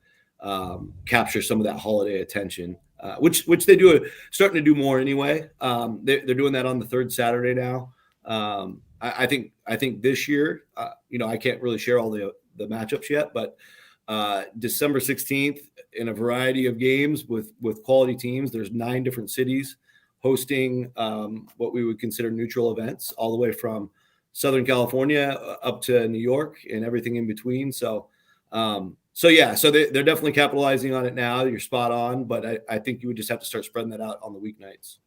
capture some of that holiday attention, which they starting to do more anyway. They're doing that on the third Saturday now. I think this year, I can't really share all the matchups yet, but December 16th in a variety of games with quality teams. There's 9 different cities hosting what we would consider neutral events, all the way from Southern California up to New York and everything in between. So they're definitely capitalizing on it now. You're spot on, but I think you would just have to start spreading that out on the weeknights.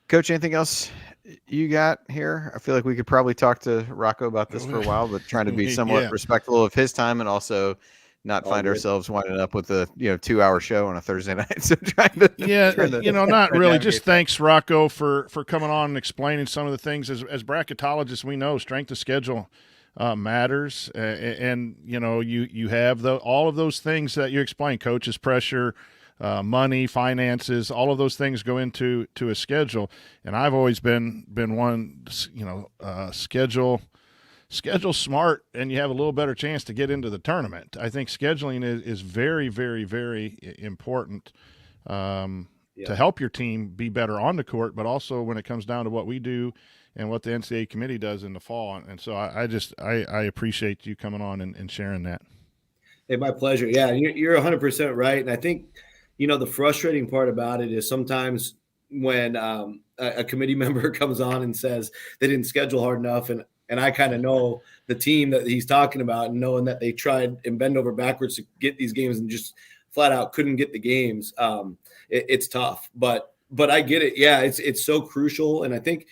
Coach, anything else you got here? I feel like we could probably talk to Rocco about this for a while, but trying to be somewhat respectful of his time and also not find ourselves winding up with a 2-hour show on a Thursday night. So not really. Just thanks, Rocco, for coming on and explaining some of the things. As bracketologists, we know strength of schedule matters, and you have all of those things that you explained: coaches' pressure, money, finances, all of those things go into a schedule. And I've always been one, schedule schedule smart and you have a little better chance to get into the tournament. I think scheduling is very, very, very important to help your team be better on the court, but also when it comes down to what we do and what the NCAA committee does in the fall. And so I appreciate you coming on and sharing that. Hey, my pleasure. Yeah, you're 100% right. And I think, the frustrating part about it is sometimes when a committee member comes on and says they didn't schedule hard enough, and I kind of know the team that he's talking about, and knowing that they tried and bend over backwards to get these games and just flat out couldn't get the games. It's tough, but I get it. Yeah, it's so crucial. And I think,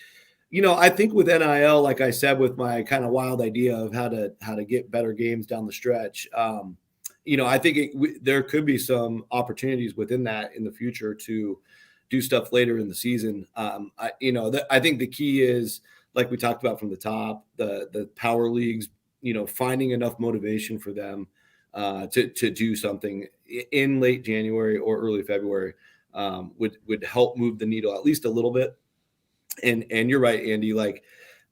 I think with NIL, like I said, with my kind of wild idea of how to get better games down the stretch, I think there could be some opportunities within that in the future to do stuff later in the season. I think the key is, like we talked about from the top, the power leagues, finding enough motivation for them to do something in late January or early February would help move the needle at least a little bit. And you're right, Andy, like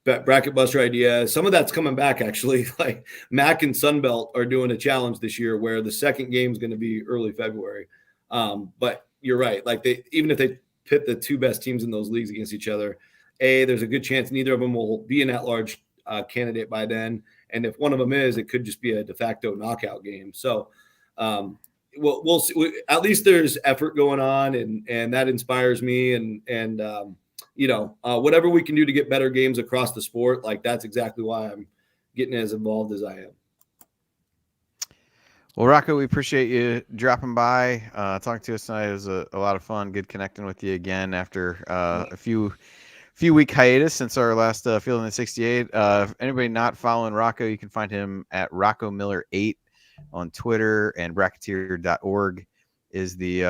bracket buster idea. Some of that's coming back, actually. Like Mac and Sunbelt are doing a challenge this year where the second game is going to be early February. But you're right. Like even if they pit the two best teams in those leagues against each other, there's a good chance neither of them will be an at-large candidate by then. And if one of them is, it could just be a de facto knockout game. So we'll see. At least there's effort going on, and that inspires me. And whatever we can do to get better games across the sport, like that's exactly why I'm getting as involved as I am. Well, Rocco, we appreciate you dropping by, talking to us tonight. It was a lot of fun. Good connecting with you again after a few week hiatus since our last Field in the 68. If anybody not following Rocco, you can find him at Rocco Miller 8 on Twitter, and bracketeer.org is the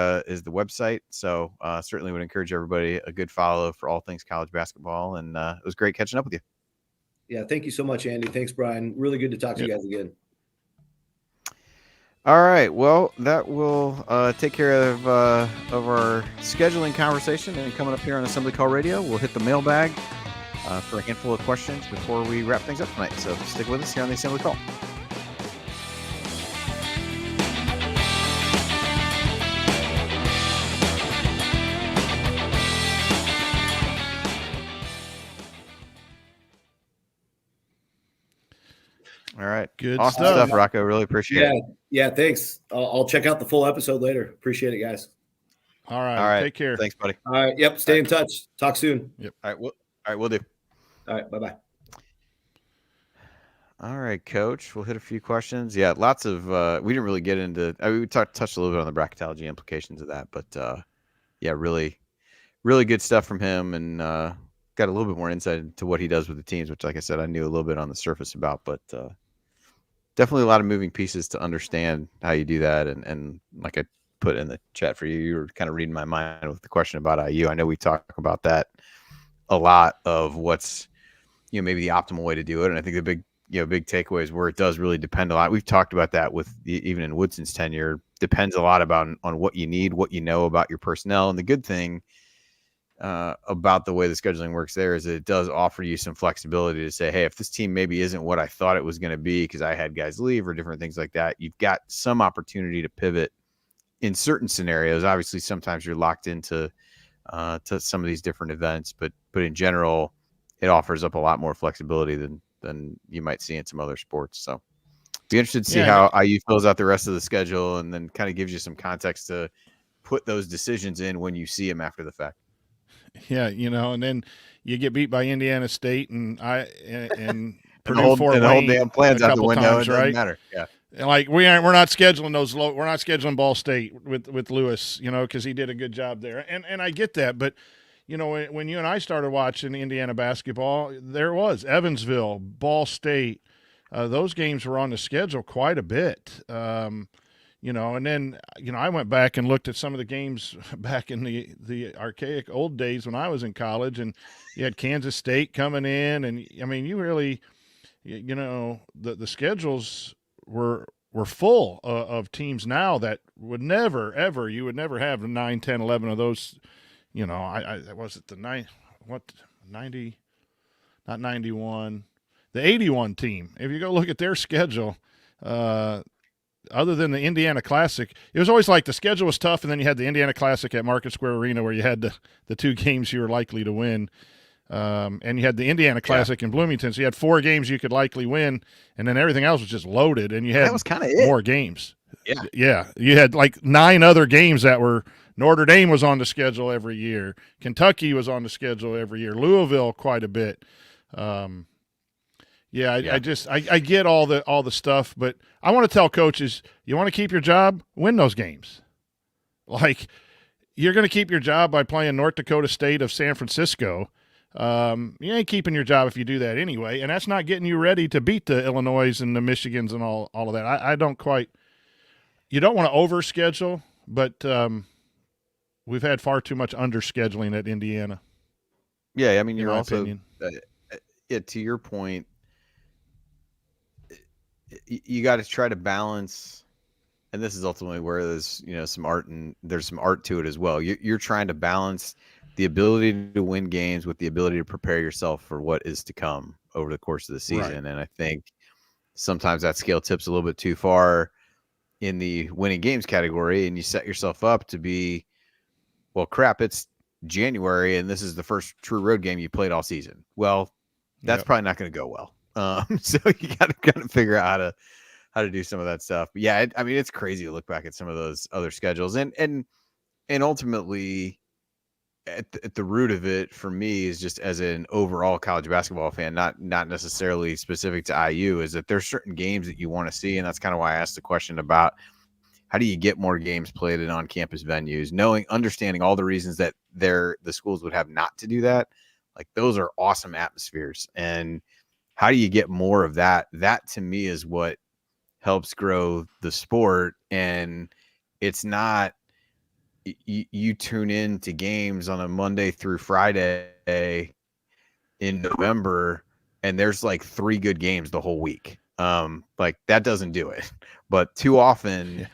website. So certainly would encourage everybody a good follow for all things college basketball. And it was great catching up with you. Yeah, thank you so much, Andy. Thanks, Brian. Really good to talk to you guys again. All right. Well, that will take care of our scheduling conversation. And coming up here on Assembly Call Radio, we'll hit the mailbag for a handful of questions before we wrap things up tonight. So stick with us here on the Assembly Call. All right. Good awesome stuff, Rocco. Really appreciate it. Yeah, thanks. I'll check out the full episode later. Appreciate it, guys. All right. Take care. Thanks, buddy. All right. Yep. Stay in touch. Talk soon. Yep. All right. We'll do. All right. Bye-bye. All right, Coach. We'll hit a few questions. Yeah, lots of we didn't really get into we touched a little bit on the bracketology implications of that, but yeah, really good stuff from him, and got a little bit more insight into what he does with the teams, which, like I said, I knew a little bit on the surface about, but definitely a lot of moving pieces to understand how you do that. And like I put in the chat for you, you were kind of reading my mind with the question about IU. I know we talk about that a lot, of what's, maybe the optimal way to do it. And I think the big takeaway is where it does really depend a lot. We've talked about that with even in Woodson's tenure, depends a lot on what you need, what you know about your personnel. And the good thing about the way the scheduling works there is it does offer you some flexibility to say, hey, if this team maybe isn't what I thought it was going to be because I had guys leave or different things like that, you've got some opportunity to pivot in certain scenarios. Obviously, sometimes you're locked into to some of these different events, but in general, it offers up a lot more flexibility than you might see in some other sports. So be interested to see how IU fills out the rest of the schedule, and then kind of gives you some context to put those decisions in when you see them after the fact. Yeah, and then you get beat by Indiana State and Purdue and the whole damn plan's out the window. It doesn't matter. Yeah. Like we're not scheduling we're not scheduling Ball State with Lewis, because he did a good job there. And I get that, but when you and I started watching Indiana basketball, there was Evansville, Ball State. Those games were on the schedule quite a bit. And then, I went back and looked at some of the games back in the archaic old days when I was in college, and you had Kansas State coming in, and I mean, you really, the schedules were full of teams now that would never, ever, you would never have 9, 10, 11 of those, was it the 90, not 91. the 81 team. If you go look at their schedule, other than the Indiana Classic, it was always like the schedule was tough, and then you had the Indiana Classic at Market Square Arena where you had the 2 games you were likely to win. And you had the Indiana Classic in Bloomington, so you had 4 games you could likely win, and then everything else was just loaded, and you had that was kind of it. more games. Yeah. Yeah. You had like 9 other games that were Notre Dame was on the schedule every year. Kentucky was on the schedule every year. Louisville quite a bit. I get all the stuff, but I want to tell coaches, you want to keep your job, win those games. Like, you're going to keep your job by playing North Dakota State of San Francisco. You ain't keeping your job if you do that anyway, and that's not getting you ready to beat the Illinois and the Michigans and all of that. I don't quite – you don't want to overschedule, but we've had far too much underscheduling at Indiana. Yeah, I mean, you're also to your point, you got to try to balance, and this is ultimately where there's some art, and there's some art to it as well. You're trying to balance the ability to win games with the ability to prepare yourself for what is to come over the course of the season. Right. And I think sometimes that scale tips a little bit too far in the winning games category, and you set yourself up to be, well, crap, it's January and this is the first true road game you played all season. Well, that's probably not going to go well. So you got to kind of figure out how to do some of that stuff. But yeah, I mean, it's crazy to look back at some of those other schedules, and ultimately at the root of it for me is just as an overall college basketball fan, not necessarily specific to IU, is that there's certain games that you want to see. And that's kind of why I asked the question about how do you get more games played in on-campus venues, understanding all the reasons that the schools would have not to do that. Like, those are awesome atmospheres. And how do you get more of that? That to me is what helps grow the sport. And it's not, you tune in to games on a Monday through Friday in November, and there's like 3 good games the whole week. Like, that doesn't do it. But too often,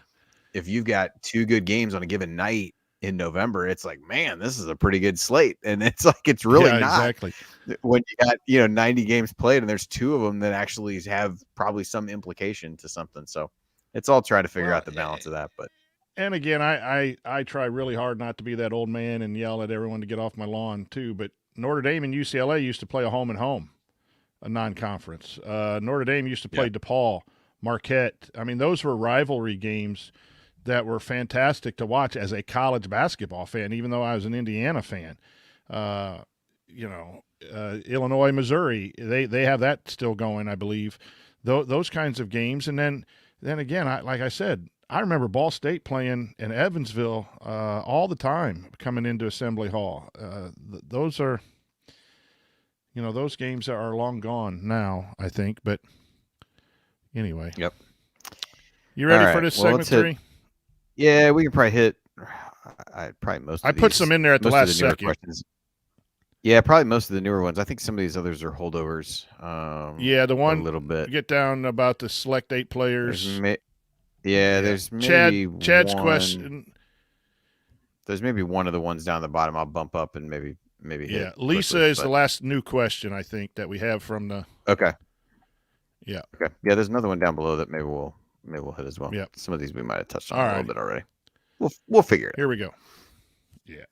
if you've got 2 good games on a given night in November, it's like, man, this is a pretty good slate. And it's like, it's really not. Exactly. When you got 90 games played and there's 2 of them that actually have probably some implication to something. So it's all trying to figure out the balance of that. But and again, I try really hard not to be that old man and yell at everyone to get off my lawn too. But Notre Dame and UCLA used to play a home and home, a non-conference. Notre Dame used to play DePaul, Marquette. I mean, those were rivalry games that were fantastic to watch as a college basketball fan, even though I was an Indiana fan. Illinois, Missouri, they have that still going, I believe. Those kinds of games. And then again, like I said, I remember Ball State playing in Evansville all the time coming into Assembly Hall. Those are, those games are long gone now, I think. But anyway. Yep. You ready for this segment 3? Yeah, we can probably hit most of I put some in there at the last second. Questions. Yeah, probably most of the newer ones. I think some of these others are holdovers. The one a little bit. Get down about the select 8 players. There's maybe Chad's one question. There's maybe one of the ones down the bottom I'll bump up and maybe hit Lisa quickly, is the last new question, I think, that we have from the Okay. Yeah. Okay. Yeah, there's another one down below that maybe we'll hit as well. Yeah. Some of these we might have touched on a little bit already. We'll figure it out. Here we go. Yeah.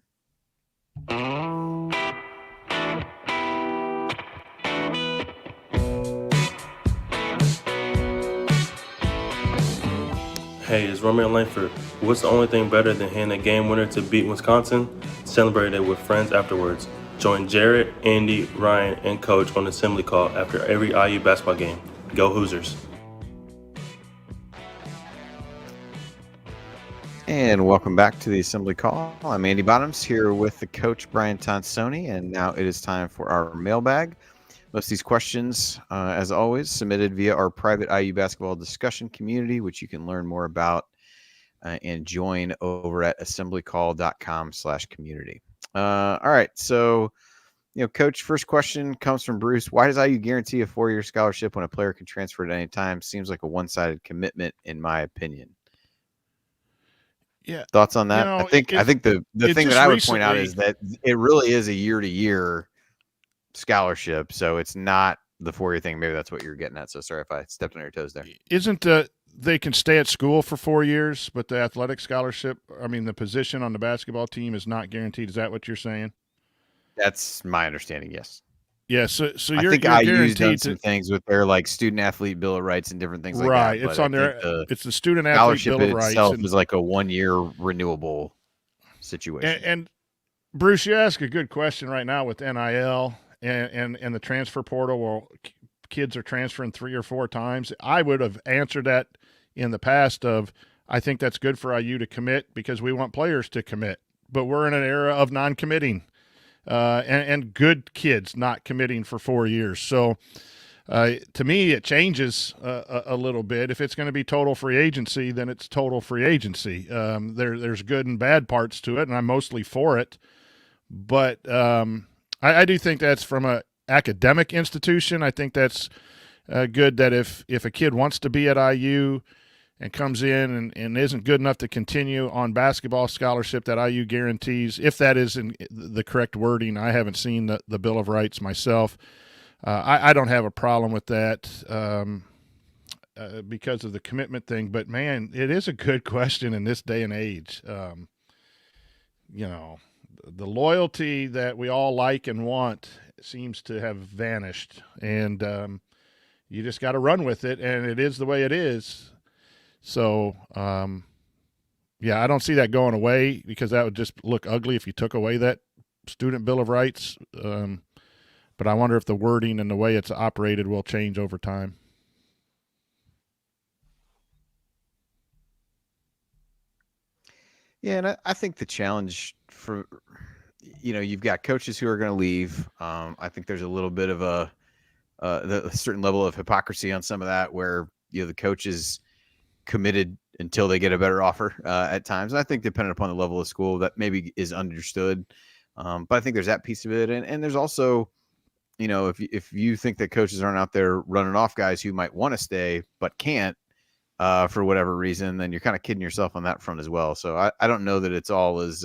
Hey, it's Romeo Langford. What's the only thing better than hitting a game winner to beat Wisconsin? Celebrate it with friends afterwards. Join Jarrett, Andy, Ryan, and Coach on Assembly Call after every IU basketball game. Go Hoosiers. And welcome back to the Assembly Call. I'm Andy Bottoms here with the coach, Brian Tonsoni, and now it is time for our mailbag. Most of these questions, as always, submitted via our private IU basketball discussion community, which you can learn more about and join over at assemblycall.com/community. All right. So, Coach, first question comes from Bruce. Why does IU guarantee a 4-year scholarship when a player can transfer at any time? Seems like a one-sided commitment, in my opinion. Yeah. Thoughts on that? I think the thing that I would point out is that it really is a year-to-year scholarship. So it's not, the 4-year thing. Maybe that's what you're getting at. So sorry if I stepped on your toes there. Isn't they can stay at school for 4 years, but the athletic scholarship, I mean, the position on the basketball team is not guaranteed. Is that what you're saying? That's my understanding. Yes. Yeah. So I you're think IU's guaranteed done some things with their like student athlete bill of rights and different things like that. Right. It's but on I think their. the It's the student athlete scholarship bill of rights itself is like a 1-year renewable situation. And Bruce, you ask a good question right now with NIL and the transfer portal. Well, kids are transferring 3 or 4 times. I would have answered that in the past of, I think that's good for IU to commit because we want players to commit. But we're in an era of non-committing and good kids not committing for 4 years. So to me, it changes a little bit. If it's going to be total free agency, then it's total free agency. There's good and bad parts to it, and I'm mostly for it. But I do think that's from an academic institution. I think that's good that if a kid wants to be at IU and comes in and isn't good enough to continue on basketball scholarship, that IU guarantees, if that is in the correct wording. I haven't seen the Bill of Rights myself. I don't have a problem with that because of the commitment thing. But, man, it is a good question in this day and age. You know, the loyalty that we all like and want seems to have vanished. And you just got to run with it, and it is the way it is. So, yeah, I don't see that going away because that would just look ugly if you took away that student Bill of Rights. But I wonder if the wording and the way it's operated will change over time. Yeah, and I think the challenge for, you've got coaches who are going to leave. I think there's a little bit of a certain level of hypocrisy on some of that where, the coach is committed until they get a better offer at times. And I think depending upon the level of school, that maybe is understood. But I think there's that piece of it. And there's also, if you think that coaches aren't out there running off guys who might want to stay but can't for whatever reason, then you're kind of kidding yourself on that front as well. So I don't know that it's all as,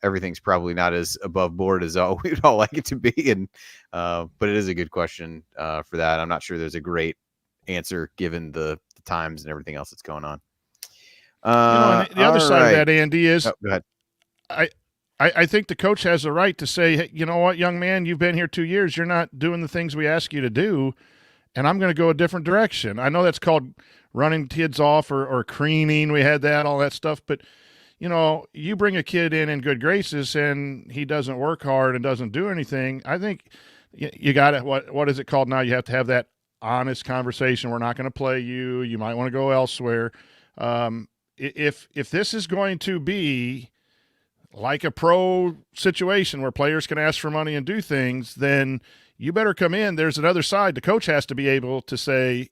everything's probably not as above board as we'd all like it to be. And but it is a good question for that. I'm not sure there's a great answer given the times and everything else that's going on. And the other side of that, Andy, is go ahead. I think the coach has the right to say, hey, you know what, young man, you've been here 2 years. You're not doing the things we ask you to do, and I'm going to go a different direction. I know that's called running kids off or creening. We had that, all that stuff. But, you bring a kid in good graces and he doesn't work hard and doesn't do anything. I think you got it. What is it called now? You have to have that honest conversation. We're not going to play you. You might want to go elsewhere. If this is going to be like a pro situation where players can ask for money and do things, then you better come in. There's another side. The coach has to be able to say,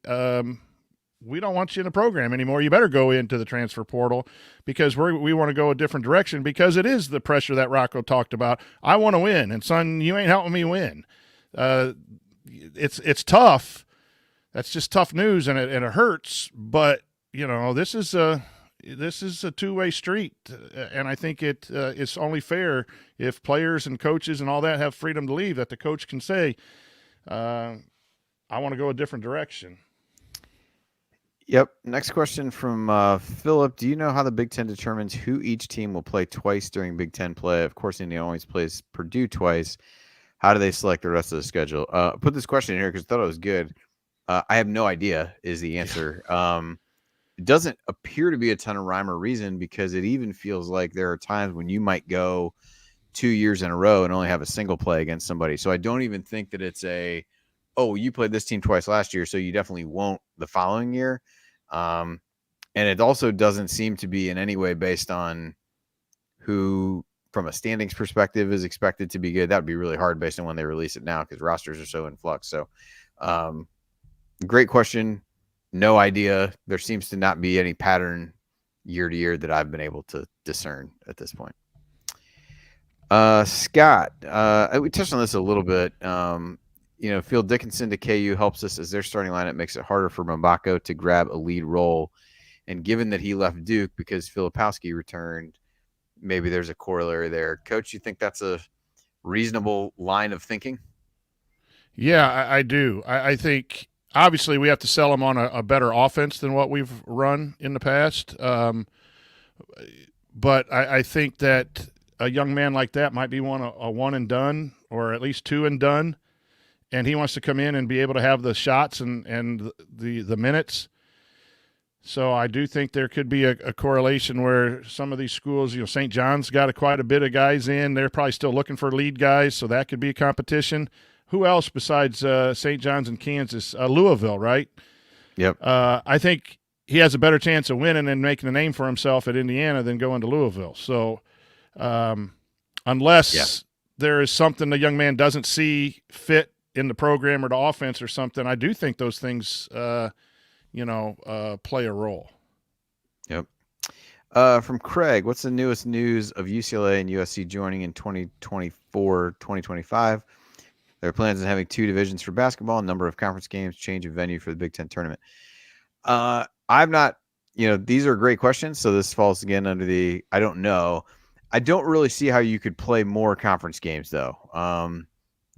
we don't want you in the program anymore. You better go into the transfer portal because we want to go a different direction, because it is the pressure that Rocco talked about. I want to win, and son, you ain't helping me win. It's tough. That's just tough news, and it hurts. But this is a two-way street, and I think it's only fair if players and coaches and all that have freedom to leave, that the coach can say, I want to go a different direction. Yep. Next question from Philip. Do you know how the Big Ten determines who each team will play twice during Big Ten play? Of course, Indiana always plays Purdue twice. How do they select the rest of the schedule? Put this question in here because I thought it was good. I have no idea is the answer. It doesn't appear to be a ton of rhyme or reason, because it even feels like there are times when you might go 2 years in a row and only have a single play against somebody. So I don't even think that it's you played this team twice last year, so you definitely won't the following year. And it also doesn't seem to be in any way based on who, from a standings perspective, is expected to be good. That would be really hard based on when they release it now, because rosters are so in flux. So great question. No idea. There seems to not be any pattern year to year that I've been able to discern at this point. Scott, we touched on this a little bit. Phil Dickinson to KU helps us as their starting lineup makes it harder for Mbako to grab a lead role. And given that he left Duke because Filipowski returned, maybe there's a corollary there. Coach, you think that's a reasonable line of thinking? Yeah, I do. I think obviously we have to sell them on a better offense than what we've run in the past. But I think that a young man like that might be a one and done, or at least two and done, and he wants to come in and be able to have the shots and the minutes. So I do think there could be a correlation where some of these schools, St. John's got quite a bit of guys in. They're probably still looking for lead guys, so that could be a competition. Who else besides St. John's and Kansas? Louisville, right? Yep. I think he has a better chance of winning and making a name for himself at Indiana than going to Louisville. So unless there is something the young man doesn't see fit in the program or the offense or something, I do think those things play a role. Yep. From Craig, what's the newest news of UCLA and USC joining in 2024, 2025? There are plans on having 2 divisions for basketball, a number of conference games, change of venue for the Big Ten tournament. I'm not, these are great questions. So this falls again under the, I don't know. I don't really see how you could play more conference games though.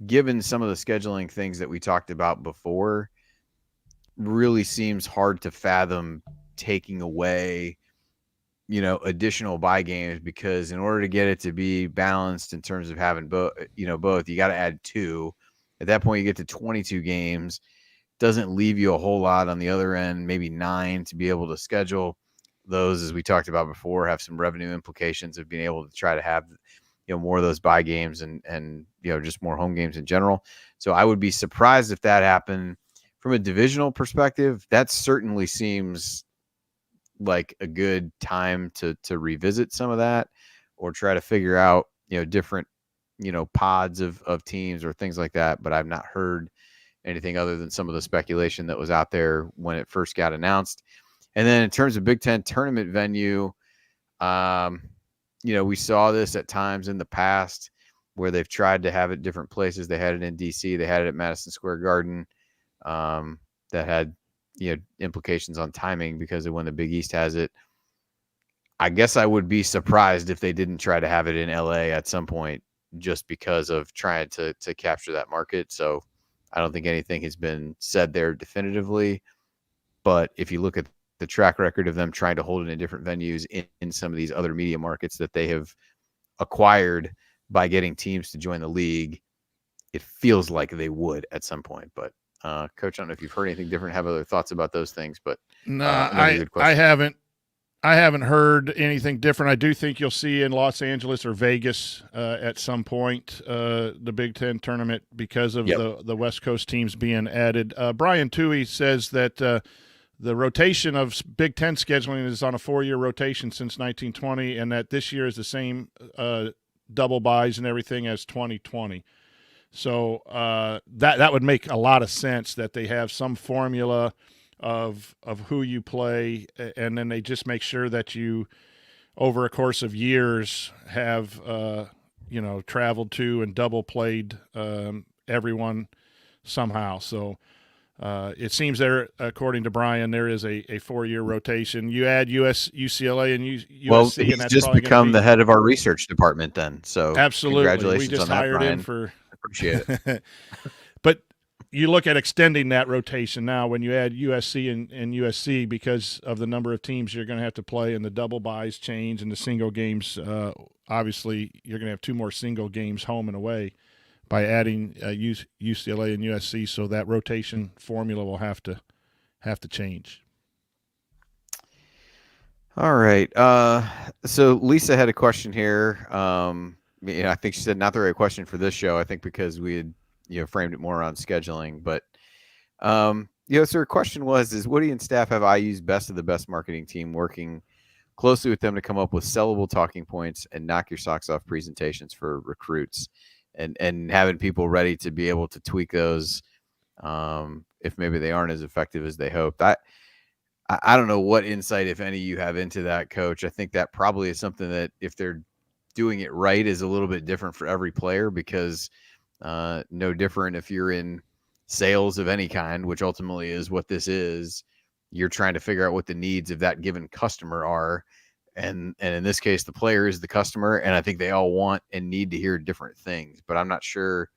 Given some of the scheduling things that we talked about before, really seems hard to fathom taking away, additional bye games, because in order to get it to be balanced in terms of having both, you got to add 2. At that point, you get to 22 games. Doesn't leave you a whole lot on the other end, maybe 9 to be able to schedule those, as we talked about before, have some revenue implications of being able to try to have, more of those bye games and just more home games in general. So I would be surprised if that happened. From a divisional perspective, that certainly seems like a good time to revisit some of that, or try to figure out, different, pods of teams or things like that. But I've not heard anything other than some of the speculation that was out there when it first got announced. And then in terms of Big Ten tournament venue, we saw this at times in the past where they've tried to have it different places. They had it in DC, they had it at Madison Square Garden. That had, implications on timing because of when the Big East has it. I guess I would be surprised if they didn't try to have it in LA at some point, just because of trying to capture that market. So I don't think anything has been said there definitively, but if you look at the track record of them trying to hold it in different venues in some of these other media markets that they have acquired by getting teams to join the league, it feels like they would at some point. But Coach, I don't know if you've heard anything different, have other thoughts about those things, but no, I haven't heard anything different. I do think you'll see in Los Angeles or Vegas at some point the Big Ten tournament because of the West Coast teams being added. Brian Toohey says that the rotation of Big Ten scheduling is on a 4-year rotation since 1920, and that this year is the same double buys and everything as 2020. So that would make a lot of sense that they have some formula of who you play, and then they just make sure that you, over a course of years, have traveled to and double played everyone somehow. So it seems there, according to Brian, there is a 4-year rotation. You add UCLA and USC. Well, and he's that's just become the head of our research department then. So absolutely, congratulations we just on that, hired Brian. him for. Appreciate it. But you look at extending that rotation now when you add USC and USC, because of the number of teams you're going to have to play and the double buys change and the single games. Obviously, you're going to have 2 more single games home and away by adding UCLA and USC. So that rotation formula will have to change. All right. So Lisa had a question here. I think she said not the right question for this show. I think because we had framed it more around scheduling, but so her question was Woody and staff have IU's best of the best marketing team working closely with them to come up with sellable talking points and knock your socks off presentations for recruits, and having people ready to be able to tweak those if maybe they aren't as effective as they hoped. I don't know what insight, if any, you have into that, Coach. I think that probably is something that, if they're doing it right, is a little bit different for every player, because no different if you're in sales of any kind, which ultimately is what this is. You're trying to figure out what the needs of that given customer are. And in this case, the player is the customer. And I think they all want and need to hear different things, but I'm not sure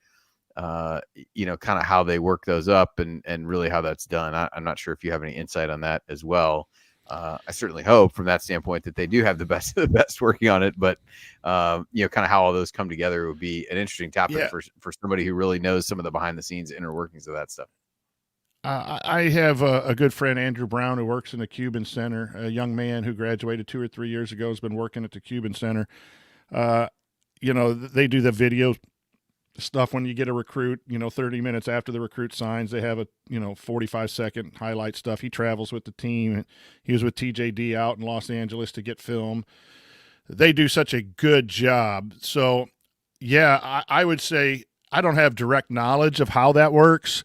kind of how they work those up and really how that's done. I'm not sure if you have any insight on that as well. I certainly hope from that standpoint that they do have the best of the best working on it, but kind of how all those come together would be an interesting topic for somebody who really knows some of the behind the scenes inner workings of that stuff. I have a good friend, Andrew Brown, who works in the Cuban Center, a young man who graduated 2 or 3 years ago, has been working at the Cuban Center. They do the video stuff when you get a recruit, 30 minutes after the recruit signs, they have a, 45-second highlight stuff. He travels with the team. He was with TJD out in Los Angeles to get film. They do such a good job. So, yeah, I would say I don't have direct knowledge of how that works,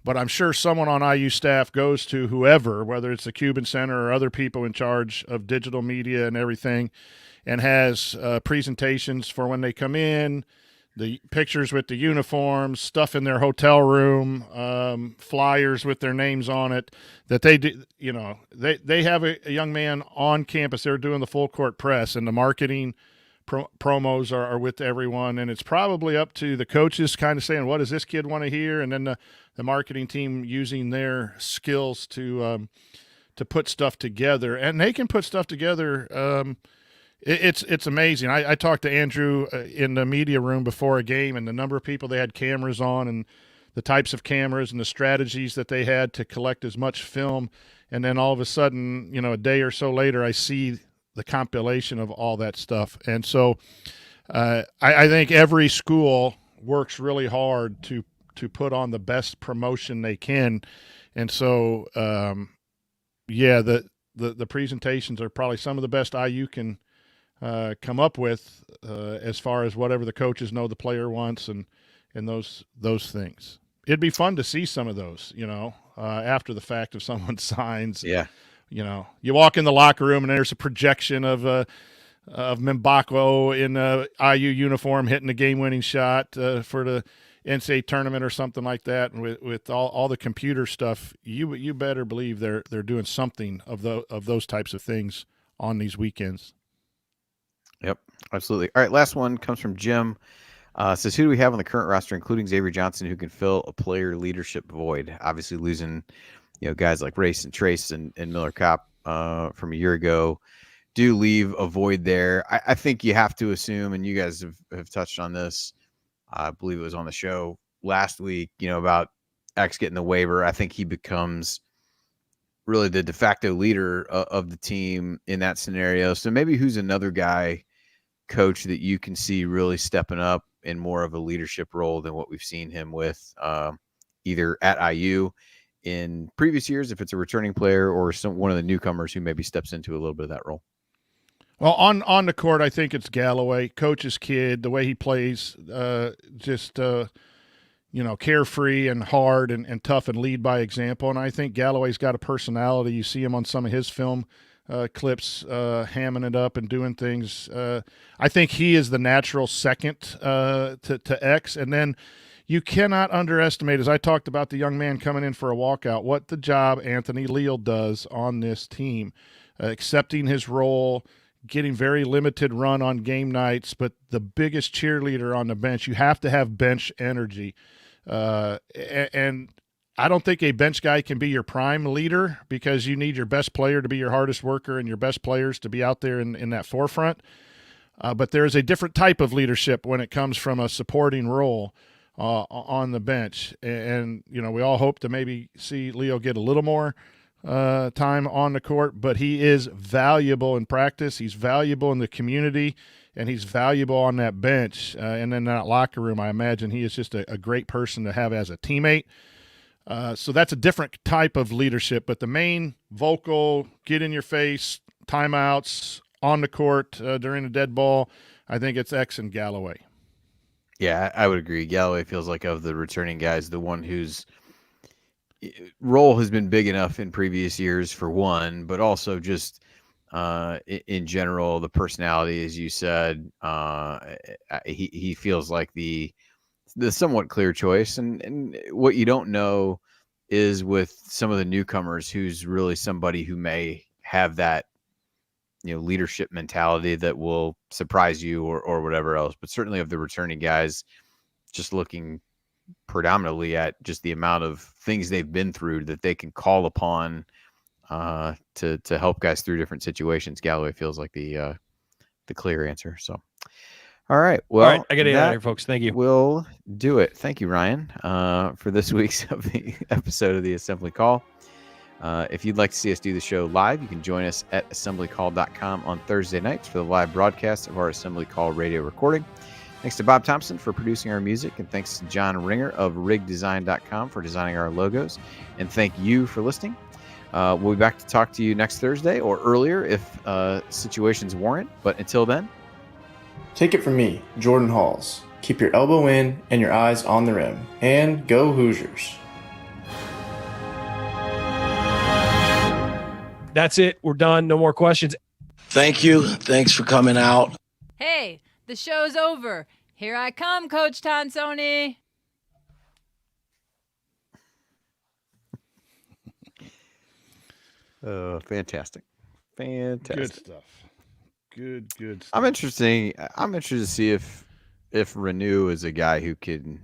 but I'm sure someone on IU staff goes to whoever, whether it's the Cuban Center or other people in charge of digital media and everything, and has presentations for when they come in, the pictures with the uniforms, stuff in their hotel room, flyers with their names on it, that they do, they have a young man on campus. They're doing the full court press, and the marketing promos are with everyone. And it's probably up to the coaches kind of saying, what does this kid want to hear? And then the marketing team using their skills to put stuff together, and they can put stuff together. It's amazing. I talked to Andrew in the media room before a game, and the number of people they had cameras on, and the types of cameras and the strategies that they had to collect as much film. And then all of a sudden, a day or so later, I see the compilation of all that stuff. And so I think every school works really hard to put on the best promotion they can. And so, the presentations are probably some of the best IU can come up with as far as whatever the coaches know the player wants and those things. It'd be fun to see some of those, after the fact if someone signs. Yeah. You walk in the locker room and there's a projection of Mbako in a IU uniform hitting a game-winning shot for the NCAA tournament or something like that. And with all the computer stuff, you better believe they're doing something of those types of things on these weekends. Yep, absolutely. All right, last one comes from Jim. Says, who do we have on the current roster, including Xavier Johnson, who can fill a player leadership void? Obviously losing, guys like Race and Trace and Miller Kopp from a year ago do leave a void there. I think you have to assume, and you guys have touched on this, I believe it was on the show last week, about X getting the waiver. I think he becomes really the de facto leader of the team in that scenario. So maybe who's another guy, coach, that you can see really stepping up in more of a leadership role than what we've seen him with either at IU in previous years, if it's a returning player, or one of the newcomers who maybe steps into a little bit of that role? Well, on the court, I think it's Galloway, coach's kid, the way he plays, carefree and hard and tough and lead by example. And I think Galloway's got a personality. You see him on some of his film clips, hamming it up and doing things. I think he is the natural second to X. And then you cannot underestimate, as I talked about the young man coming in for a walkout, what the job Anthony Leal does on this team, accepting his role, getting very limited run on game nights, but the biggest cheerleader on the bench. You have to have bench energy. And I don't think a bench guy can be your prime leader, because you need your best player to be your hardest worker and your best players to be out there in that forefront. But there is a different type of leadership when it comes from a supporting role on the bench. And we all hope to maybe see Leo get a little more time on the court, but he is valuable in practice. He's valuable in the community, and he's valuable on that bench. And in that locker room, I imagine he is just a great person to have as a teammate. So that's a different type of leadership, but the main vocal, get in your face, timeouts, on the court during a dead ball, I think it's X and Galloway. Yeah, I would agree. Galloway feels like, of the returning guys, the one whose role has been big enough in previous years, for one, but also just in general, the personality, as you said, he feels like the somewhat clear choice. And what you don't know is with some of the newcomers, who's really somebody who may have that, leadership mentality that will surprise you or whatever else. But certainly of the returning guys, just looking predominantly at just the amount of things they've been through that they can call upon to help guys through different situations. Galloway feels like the clear answer. So, all right. Well, all right, I got to get out of here, folks. Thank you. We'll do it. Thank you, Ryan, for this week's of the episode of the Assembly Call. If you'd like to see us do the show live, you can join us at assemblycall.com on Thursday nights for the live broadcast of our Assembly Call radio recording. Thanks to Bob Thompson for producing our music, and thanks to John Ringer of rigdesign.com for designing our logos. And thank you for listening. We'll be back to talk to you next Thursday or earlier if situations warrant. But until then, take it from me, Jordan Halls. Keep your elbow in and your eyes on the rim. And go Hoosiers. That's it. We're done. No more questions. Thank you. Thanks for coming out. Hey, the show's over. Here I come, Coach Tonsoni. fantastic. Good stuff. Good stuff. I'm interested to see if Renew is a guy who can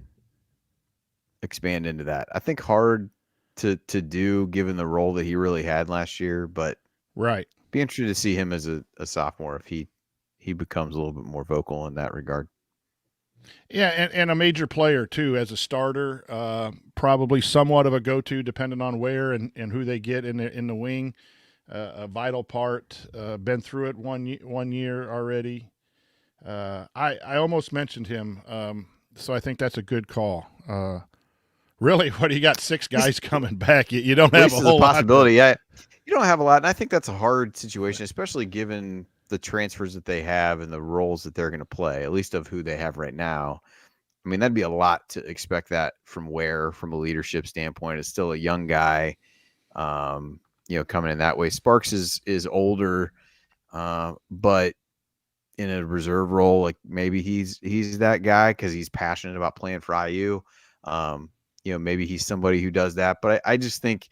expand into that. I think hard to do given the role that he really had last year, but right. Be interested to see him as a sophomore if he becomes a little bit more vocal in that regard. Yeah, and a major player too as a starter, probably somewhat of a go-to depending on where and who they get in the wing. A vital part. Been through it one year already. I almost mentioned him, so I think that's a good call. Really, what do you got? 6 guys coming back. You don't have a whole possibility. Yeah, you don't have a lot, and I think that's a hard situation, especially given the transfers that they have and the roles that they're going to play, at least of who they have right now. I mean, that'd be a lot to expect that from a leadership standpoint. It's still a young guy, coming in that way. Sparks is older, but in a reserve role, like maybe he's that guy because he's passionate about playing for IU. Maybe he's somebody who does that, but I just think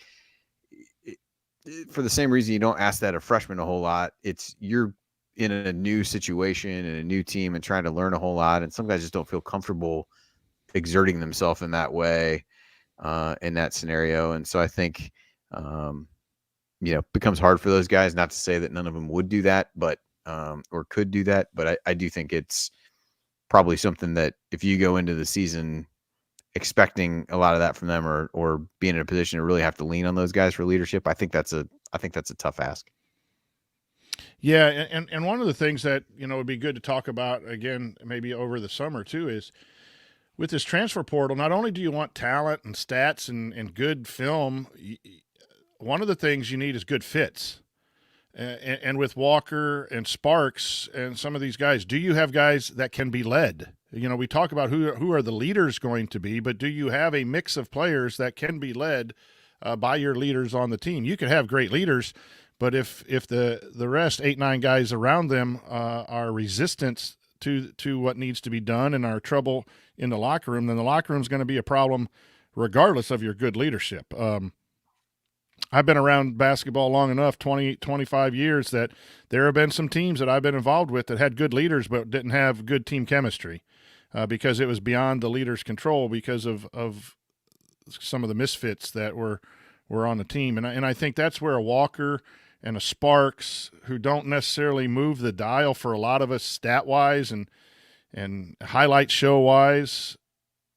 for the same reason you don't ask that of freshmen a whole lot, you're in a new situation and a new team and trying to learn a whole lot. And some guys just don't feel comfortable exerting themselves in that way, in that scenario. And so I think, becomes hard for those guys, not to say that none of them would do that, but, or could do that. But I do think it's probably something that if you go into the season expecting a lot of that from them or being in a position to really have to lean on those guys for leadership, I think that's a tough ask. Yeah, and one of the things that would be good to talk about again, maybe over the summer too, is with this transfer portal. Not only do you want talent and stats and good film, one of the things you need is good fits. And with Walker and Sparks and some of these guys, do you have guys that can be led? We talk about who are the leaders going to be, but do you have a mix of players that can be led by your leaders on the team? You can have great leaders, but if the rest 8-9 guys around them are resistant to what needs to be done and are trouble in the locker room, then the locker room is going to be a problem regardless of your good leadership. I've been around basketball long enough, 20, 25 years, that there have been some teams that I've been involved with that had good leaders but didn't have good team chemistry because it was beyond the leader's control because of some of the misfits that were on the team. And I think that's where a Walker and a Sparks, who don't necessarily move the dial for a lot of us stat-wise and highlight show-wise,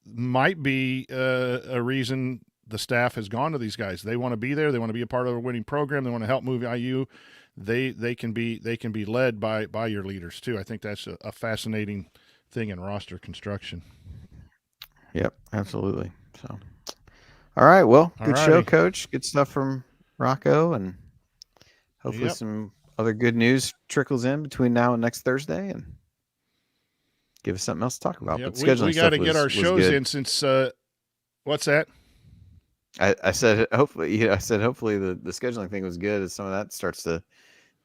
might be a reason the staff has gone to these guys. They want to be there. They want to be a part of a winning program. They want to help move IU. They can be led by your leaders too. I think that's a fascinating thing in roster construction. Yep, absolutely. So, all right. Well, good show, Coach. Good stuff from Rocco, and hopefully some other good news trickles in between now and next Thursday, and give us something else to talk about. Yep, but scheduling we got to get our shows in since what's that? I said hopefully the scheduling thing was good as some of that starts to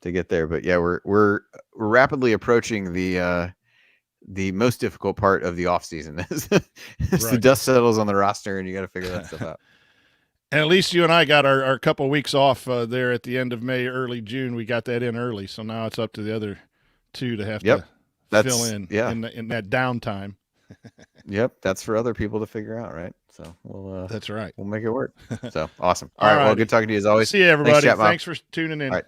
get there. But yeah, we're rapidly approaching the most difficult part of the off season as the dust settles on the roster and you got to figure that stuff out. And at least you and I got our couple of weeks off there at the end of May, early June. We got that in early, so now it's up to the other two to have to fill in that downtime. Yep, that's for other people to figure out, right? So we'll That's right. We'll make it work. So awesome. All right, well, good talking to you as always. See you, everybody. Thanks, Thanks for tuning in. All right.